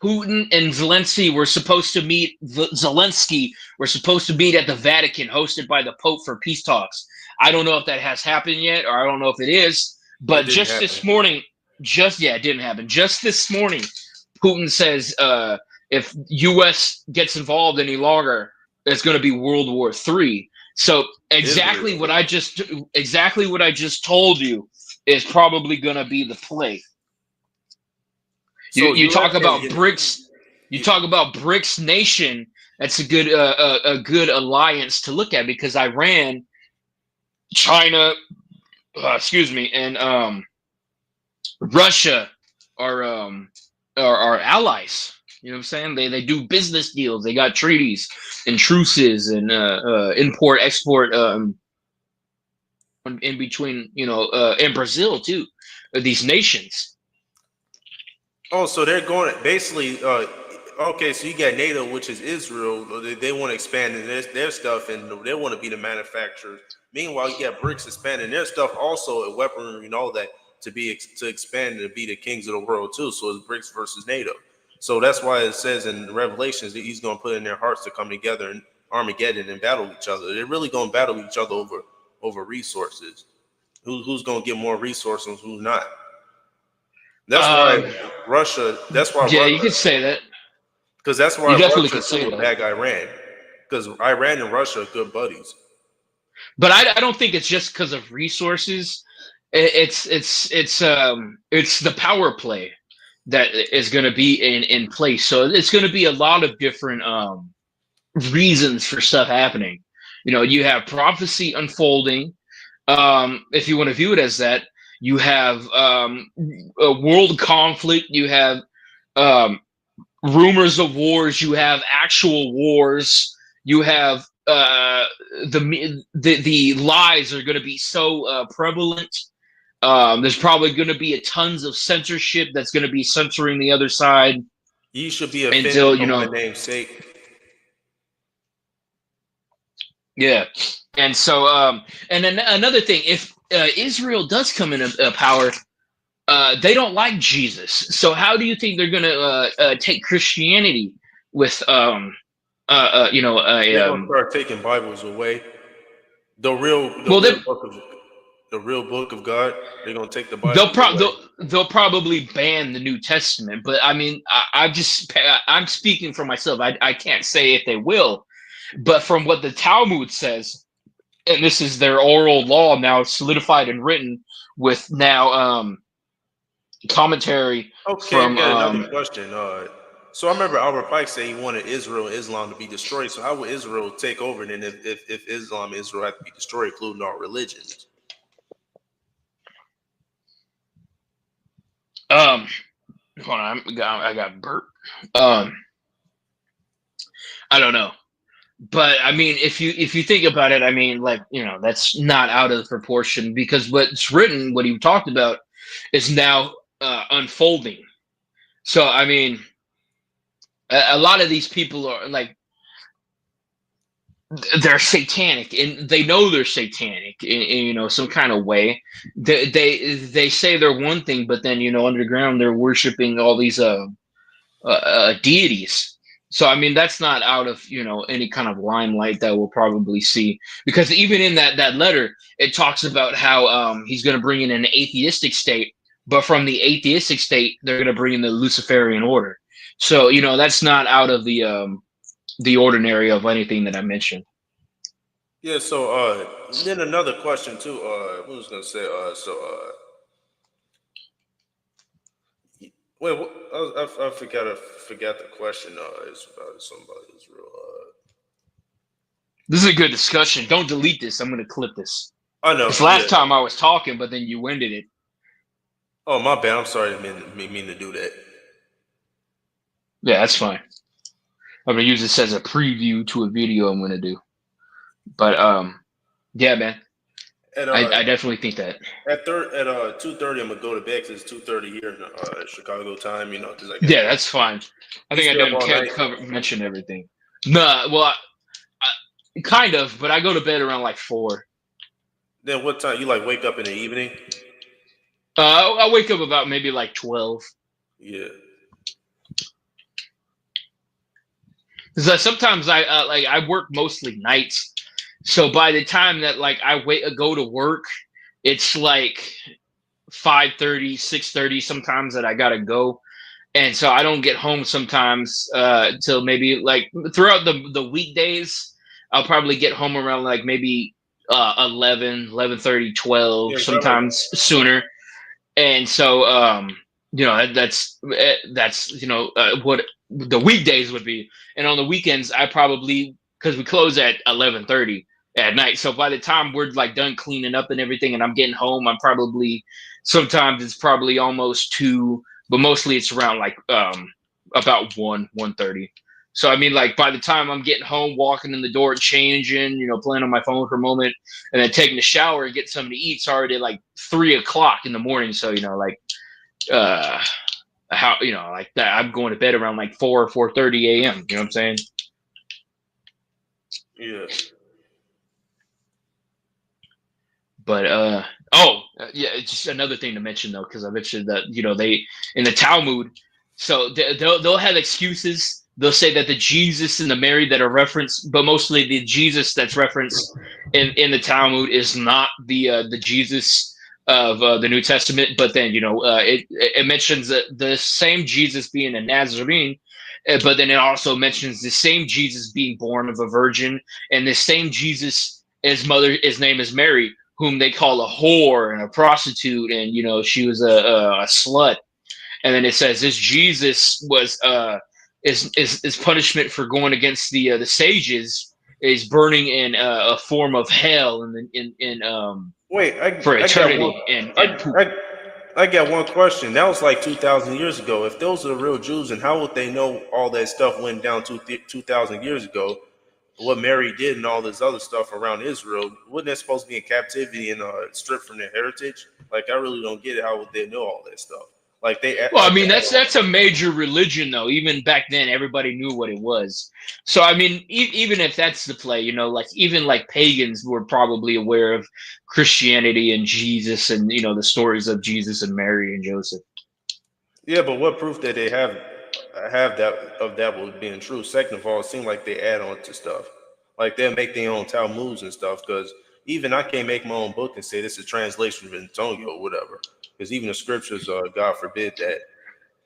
Putin, and Zelensky were supposed to meet. Zelensky were supposed to meet at the Vatican, hosted by the Pope for peace talks. I don't know if that has happened yet, or I don't know if it is. But just this morning, it didn't happen. Just this morning, Putin says if U.S. gets involved any longer, it's going to be World War III. So exactly what I just told you is probably going to be the play. So you talk about BRICS. You talk about BRICS nation. That's a good alliance to look at because Iran, China, and Russia are allies. You know what I'm saying? They do business deals. They got treaties and truces and import export in between. In Brazil too. These nations. Oh, so they're going basically. Okay, so you got NATO, which is Israel. They want to expand their stuff, and they want to be the manufacturers. Meanwhile, you got BRICS expanding their stuff, also a weaponry and all that to expand and to be the kings of the world too. So it's BRICS versus NATO. So that's why it says in Revelations that he's going to put in their hearts to come together in Armageddon and battle each other. They're really going to battle each other over resources. Who's going to get more resources, who's not? That's why Russia. That's why. Yeah, you could say that. Because that's why Russia would bag Iran. Because Iran and Russia are good buddies. But I don't think it's just because of resources. It's the power play that is going to be in place. So it's going to be a lot of different reasons for stuff happening. You have prophecy unfolding. If you want to view it as that, you have a world conflict. You have rumors of wars. You have actual wars. You have the lies are going to be so prevalent. There's probably going to be tons of censorship that's going to be censoring the other side. You should be offended for my name's sake. Yeah, and so and then another thing, if Israel does come into power, they don't like Jesus. So how do you think they're going to take Christianity with they're gonna start taking Bibles away. The real book of God. They're gonna take the Bible. They'll probably ban the New Testament. But I mean, I'm speaking for myself. I can't say if they will, but from what the Talmud says, and this is their oral law now solidified and written with now commentary. Okay, I got another question. So I remember Albert Pike said he wanted Israel and Islam to be destroyed. So how would Israel take over then if Islam and Israel had to be destroyed, including all religions? Hold on, I got burp. I don't know. But I mean, if you think about it, I mean, like, that's not out of proportion, because what's written, what he talked about, is now unfolding. So I mean, a lot of these people are like, they're satanic, and they know they're satanic in some kind of way. They say they're one thing, but then underground they're worshiping all these deities. So I mean, that's not out of any kind of limelight that we'll probably see, because even in that letter, it talks about how he's going to bring in an atheistic state, but from the atheistic state, they're going to bring in the Luciferian order. So that's not out of the ordinary of anything that I mentioned. Yeah. So then another question too. What was gonna say? Wait, I forgot the question. It's about somebody Israel. This is a good discussion. Don't delete this. I'm going to clip this. I know. This last time I was talking, but then you ended it. Oh, my bad. I'm sorry. I didn't mean to do that. Yeah, that's fine. I'm going to use this as a preview to a video I'm going to do. But yeah, man. I definitely think that. At 2:30, I'm gonna go to bed because it's 2:30 here in Chicago time. Yeah, that's fine. I think I didn't mention everything. Nah, well, I kind of, but I go to bed around like 4. Then what time you wake up in the evening? I wake up about maybe like 12. Yeah. Because sometimes I work mostly nights. So by the time that I go to work, it's like 5:30, 6:30 sometimes that I gotta go, and so I don't get home sometimes till maybe throughout the weekdays. I'll probably get home around maybe 11, 11:30, 12, sometimes sooner, and so that's what the weekdays would be, and on the weekends I probably, because we close at 11:30 at night. So by the time we're done cleaning up and everything and I'm getting home, I'm probably, sometimes it's probably almost 2, but mostly it's around about 1:30. So I mean, by the time I'm getting home, walking in the door, changing, playing on my phone for a moment, and then taking a shower and getting something to eat, it's already 3 o'clock in the morning. So how that I'm going to bed around 4 or 4:30 a.m. You know what I'm saying? Yeah. But yeah, it's just another thing to mention though, because I mentioned that they in the Talmud, so they'll have excuses. They'll say that the Jesus and the Mary that are referenced, but mostly the Jesus that's referenced in the Talmud is not the Jesus of the New Testament. But then it mentions that the same Jesus being a Nazarene, but then it also mentions the same Jesus being born of a virgin, and the same Jesus, his name is Mary, whom they call a whore and a prostitute, and she was a slut. And then it says this Jesus was is punishment for going against the sages, is burning in a form of hell for eternity. I got one question. That was 2,000 years ago. If those are the real Jews, and how would they know all that stuff went down 2,000 years ago? What Mary did and all this other stuff around Israel, wasn't that supposed to be in captivity and stripped from their heritage? I really don't get it. How would they know all that stuff? Well, I mean, that's a major religion, though. Even back then, everybody knew what it was. So, I mean, even if that's the play, even pagans were probably aware of Christianity and Jesus and, the stories of Jesus and Mary and Joseph. Yeah, but what proof that they have that was being true? Second of all, it seems like they add on to stuff. They'll make their own Talmuds and stuff, because even I can't make my own book and say this is a translation of Antonio or whatever. Because even the scriptures, God forbid that.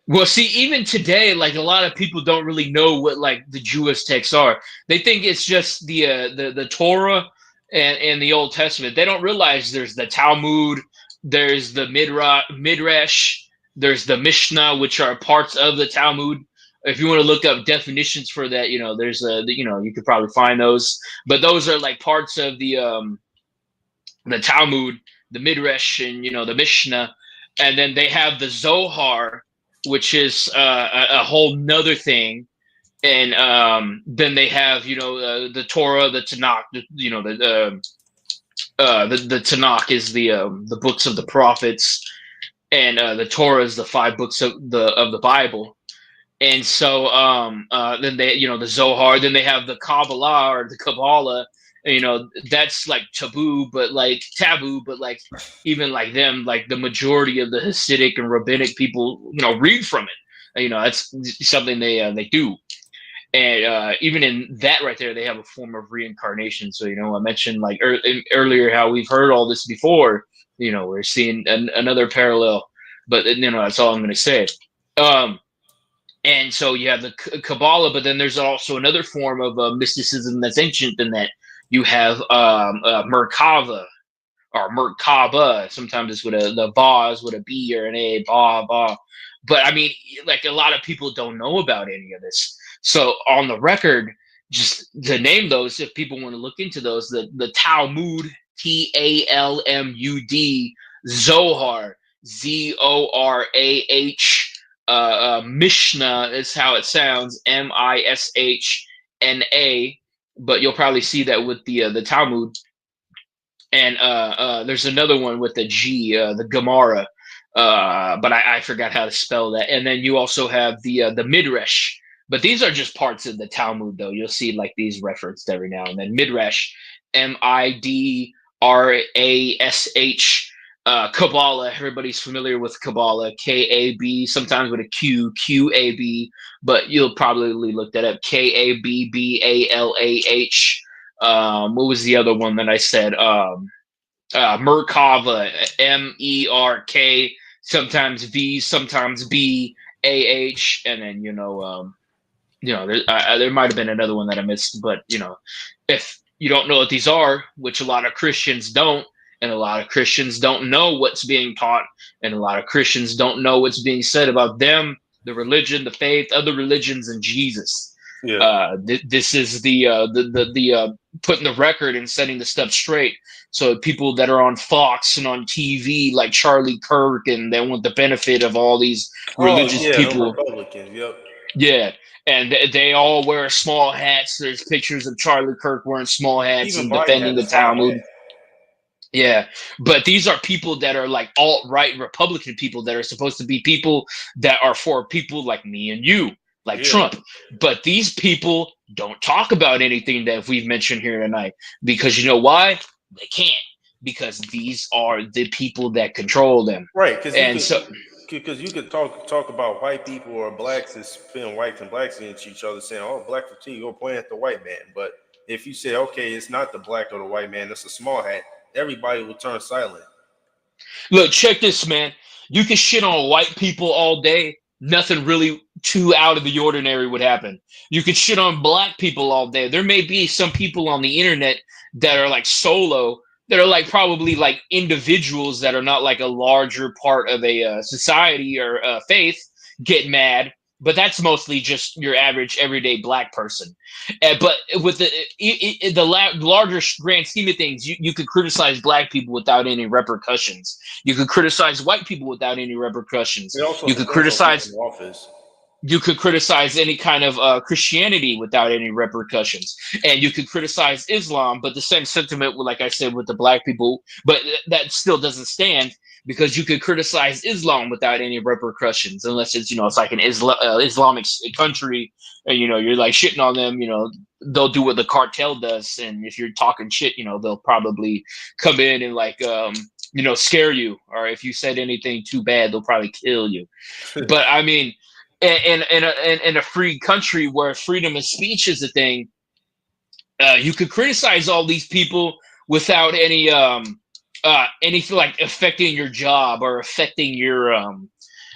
Well, see, even today, a lot of people don't really know what the Jewish texts are. They think it's just the Torah and the Old Testament. They don't realize there's the Talmud, there's the Midrash, there's the Mishnah, which are parts of the Talmud. If you want to look up definitions for that, there's you could probably find those. But those are like parts of the Talmud, the Midrash, and the Mishnah, and then they have the Zohar, which is a whole nother thing. And then they have the Torah, the Tanakh, the Tanakh is the books of the prophets, and the Torah is the 5 books of the Bible. And so then they the Zohar, then they have the Kabbalah or the Kabbalah. That's like taboo, but like even like them, like the majority of the Hasidic and rabbinic people read from it. That's something they do. And even in that right there, they have a form of reincarnation. So I mentioned like earlier how we've heard all this before. We're seeing another parallel, but that's all I'm going to say. And so you have the Kabbalah, but then there's also another form of mysticism that's ancient than that. You have Merkava or Merkaba. Sometimes it's with the ba is with a B or an A, ba. But I mean, like a lot of people don't know about any of this. So on the record, just to name those, if people want to look into those, the Talmud, Talmud, Zohar, Zorah, Mishnah is how it sounds, Mishna, but you'll probably see that with the Talmud. And there's another one with the G, the Gemara, but I forgot how to spell that. And then you also have the Midrash. But these are just parts of the Talmud, though. You'll see like these referenced every now and then. Midrash, Midrash, Kabbalah. Everybody's familiar with Kabbalah, Kab, sometimes with a Q, Qab. But you'll probably look that up, Kabbalah. What was the other one that I said? Merkava, Merk, sometimes V, sometimes B, AH, and then there might have been another one that I missed, but if you don't know what these are, which a lot of Christians don't, and a lot of Christians don't know what's being taught, and a lot of Christians don't know what's being said about them, the religion, the faith, other religions, and Jesus. Yeah. This is the putting the record and setting the stuff straight. So people that are on Fox and on TV, like Charlie Kirk, and they want the benefit of all these religious people. Republicans, yep. Yeah. And they all wear small hats. There's pictures of Charlie Kirk wearing small hats and defending the Talmud. Yeah, but these are people that are like alt-right Republican people that are supposed to be people that are for people like me and you, like Trump. But these people don't talk about anything that we've mentioned here tonight, because you know why? They can't, because these are the people that control them. Right, because you could talk about white people or blacks as putting whites and blacks against each other, saying, "Oh, black fatigue," or pointing at the white man. But if you say, "Okay, it's not the black or the white man, it's a small hat," everybody will turn silent. Look, check this, man. You can shit on white people all day. Nothing really too out of the ordinary would happen. You could shit on black people all day. There may be some people on the internet that are like solo, that are like probably like individuals that are not like a larger part of a society or faith get mad, but that's mostly just your average everyday black person. But with the larger grand scheme of things, you could criticize black people without any repercussions. You could criticize white people without any repercussions. You could criticize any kind of Christianity without any repercussions, and you could criticize Islam, but the same sentiment, like I said, with the black people, but that still doesn't stand, because you could criticize Islam without any repercussions, unless it's it's like an Islamic country, and you're like shitting on them. They'll do what the cartel does, and if you're talking shit, they'll probably come in and like scare you, or if you said anything too bad, they'll probably kill you. But I mean, in a free country where freedom of speech is a thing, you could criticize all these people without anything like affecting your job or affecting your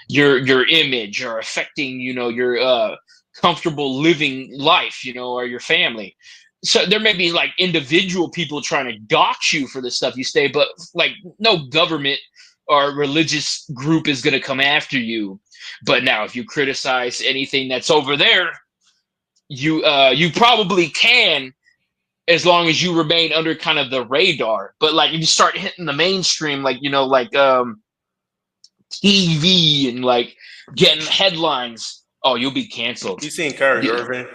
image or affecting your comfortable living life, or your family. So there may be like individual people trying to dox you for the stuff you say, but like no government or religious group is going to come after you But now, if you criticize anything that's over there, you probably can, as long as you remain under kind of the radar. But like if you start hitting the mainstream, like TV and like getting headlines, oh, you'll be canceled. You seen Kyrie Yeah. Irving?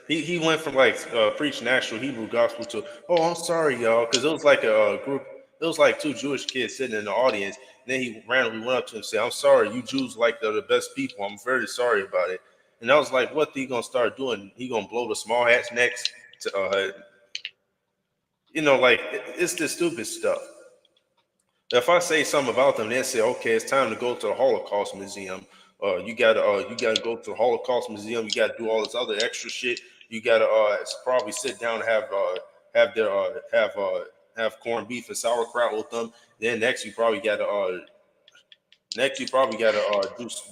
He went from like preaching actual Hebrew gospel to, oh, I'm sorry, y'all, because it was like a group. It was like two Jewish kids sitting in the audience. And then he randomly went up to him and said, I'm sorry, you Jews like the best people. I'm very sorry about it. And I was like, what he gonna start doing? He gonna blow the small hats next to like it's this stupid stuff. If I say something about them, they say, okay, it's time to go to the Holocaust Museum. You gotta go to the Holocaust Museum. You gotta do all this other extra shit. You gotta probably sit down and have corned beef and sauerkraut with them. Then next you probably gotta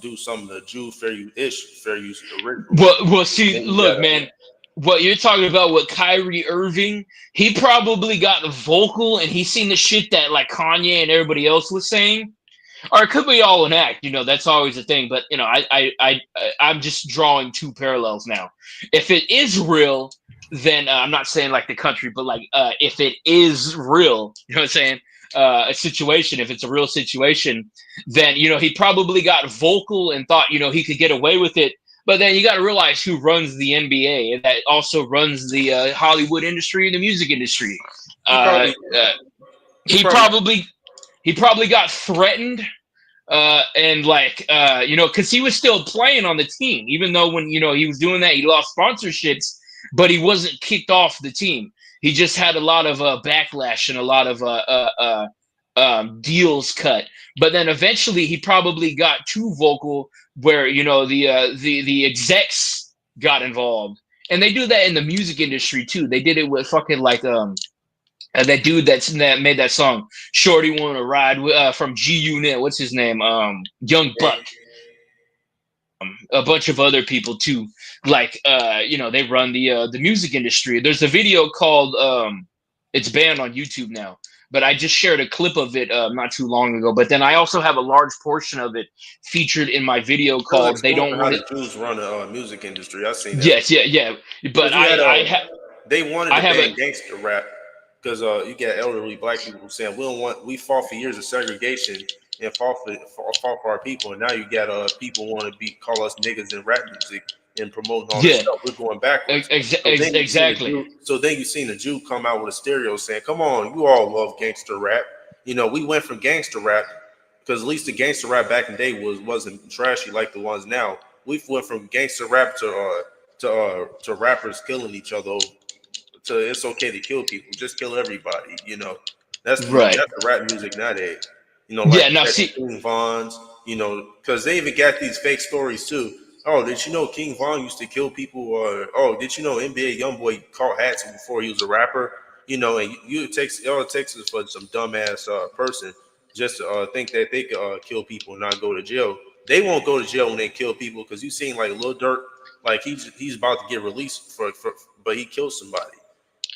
do some of the Jew fair use ritual. Well, see, look, man, what you're talking about with Kyrie Irving, he probably got vocal and he seen the shit that like Kanye and everybody else was saying, or it could be all an act. That's always a thing. But I'm just drawing two parallels now. If it is real, then I'm not saying like the country, but like if it is real, you know what I'm saying? A situation, if it's a real situation, then he probably got vocal and thought he could get away with it. But then you got to realize who runs the NBA, and that also runs the Hollywood industry and the music industry. He probably got threatened, and like because he was still playing on the team, even though when he was doing that, he lost sponsorships, but he wasn't kicked off the team. He just had a lot of backlash and a lot of deals cut. But then eventually he probably got too vocal, where the execs got involved, and they do that in the music industry too. They did it with fucking like that dude that made that song "Shorty Wanna Ride" from G Unit. What's his name? Young Buck. A bunch of other people too. Like they run the music industry. There's a video called it's banned on YouTube now, but I just shared a clip of it not too long ago. But then I also have a large portion of it featured in my video called "They Don't Want the Jews run the music industry." I've seen that. Yes, yeah. But they wanted to ban gangster rap because you got elderly black people who saying we fought for years of segregation and fought for our people, and now you got people want to call us niggas in rap music and promoting all this stuff. We're going backwards. Exactly. So then you seen a Jew come out with a stereo saying, "Come on, you all love gangster rap." We went from gangster rap, because at least the gangster rap back in the day wasn't trashy like the ones now. We went from gangster rap to rappers killing each other. To it's okay to kill people, just kill everybody. That's right. That's the rap music nowadays. King Von's, because they even got these fake stories too. Oh, did you know King Von used to kill people? Or did you know NBA YoungBoy caught hats before he was a rapper? And all it takes is for some dumbass person just to think that they could kill people and not go to jail. They won't go to jail when they kill people, because you seen like Lil Durk, like he's about to get released but he killed somebody.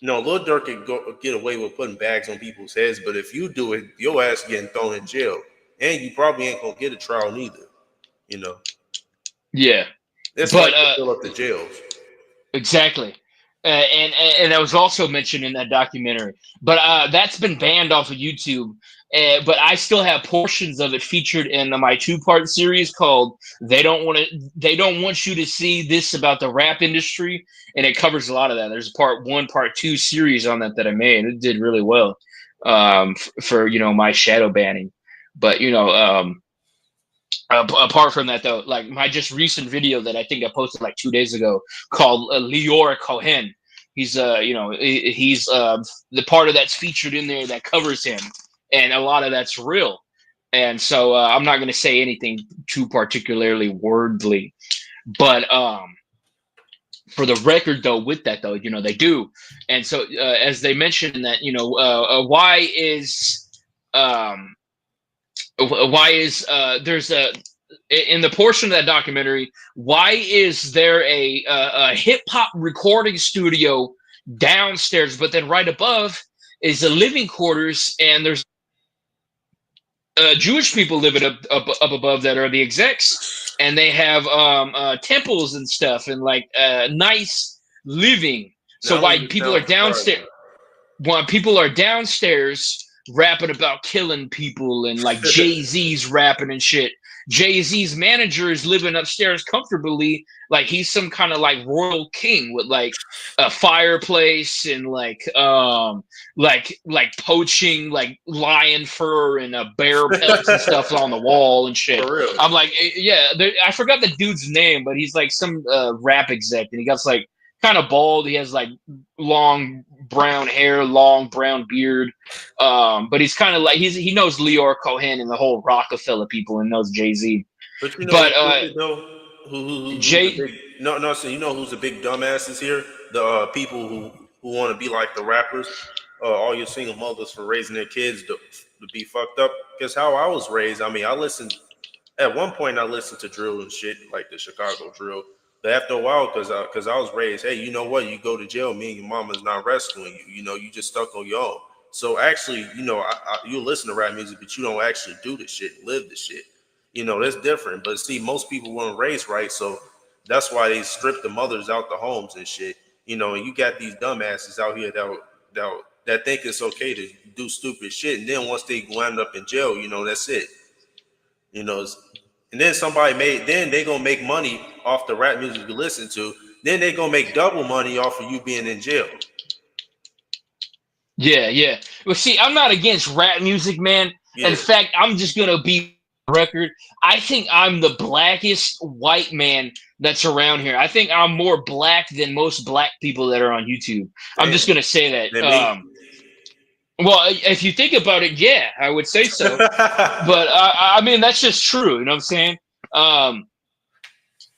Lil Durk can get away with putting bags on people's heads, but if you do it, your ass getting thrown in jail, and you probably ain't gonna get a trial neither. Yeah, that's why they fill up the jails. Exactly, and that was also mentioned in that documentary. But that's been banned off of YouTube. But I still have portions of it featured in my 2-part series called They Don't Want You to See This About the Rap Industry, and it covers a lot of that. There's a part 1, part 2 series on that I made. It did really well for my shadow banning. But apart from that though, like my just recent video that I think I posted like 2 days ago called Lior Cohen. He's he's the part of that's featured in there that covers him. And a lot of that's real. And so I'm not going to say anything too particularly wordly. But for the record, though, with that, though, they do. And so as they mentioned that, why is there's in the portion of that documentary, why is there a hip hop recording studio downstairs, but then right above is the living quarters, and there's Jewish people living up above that are the execs. and they have temples and stuff and like nice living. So Not why only people are sounds downstairs, horrible. when people are downstairs rapping about killing people and like Jay-Z's rapping and shit. Jay-Z's manager is living upstairs comfortably, like he's some kind of like royal king with like a fireplace and like poaching like lion fur and bear pelts and stuff on the wall and shit. For real. I'm like, yeah, I forgot the dude's name, but he's like some rap exec, and he got like kind of bald. He has like long brown hair, long brown beard. But he's kind of like he knows Leor Cohen and the whole Rockefeller people, and knows Jay-Z. But you know, But who's Jay, the big, no, so you know who's the big dumbasses here? The people who want to be like the rappers. All your single mothers for raising their kids to be fucked up. Because how I was raised, I mean, at one point I listened to drill and shit, like the Chicago drill. But after a while, because I was raised, hey, you know what? You go to jail, me and your mama's not rescuing you. You know, you just stuck on your own. So actually, you know, you listen to rap music, but you don't actually do the shit, live the shit. You know, that's different. But see, most people weren't raised right, so that's why they strip the mothers out the homes and shit. You know, and you got these dumbasses out here that think it's okay to do stupid shit, and then once they wind up in jail, you know, that's it. You know, and then then they gonna make money off the rap music you listen to. Then they gonna make double money off of you being in jail. yeah. Well, see, I'm not against rap music, man. Yeah. In fact, I'm just gonna be record. I think I'm the blackest white man that's around here. I think I'm more black than most black people that are on YouTube. I'm just gonna say that. Well, if you think about it, yeah, I would say so. But I mean, that's just true. You know what I'm saying?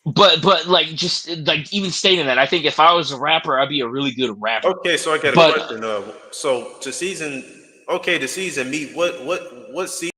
But like, just like even stating that, I think if I was a rapper, I'd be a really good rapper. Okay, so I got a question. So the season meet what season?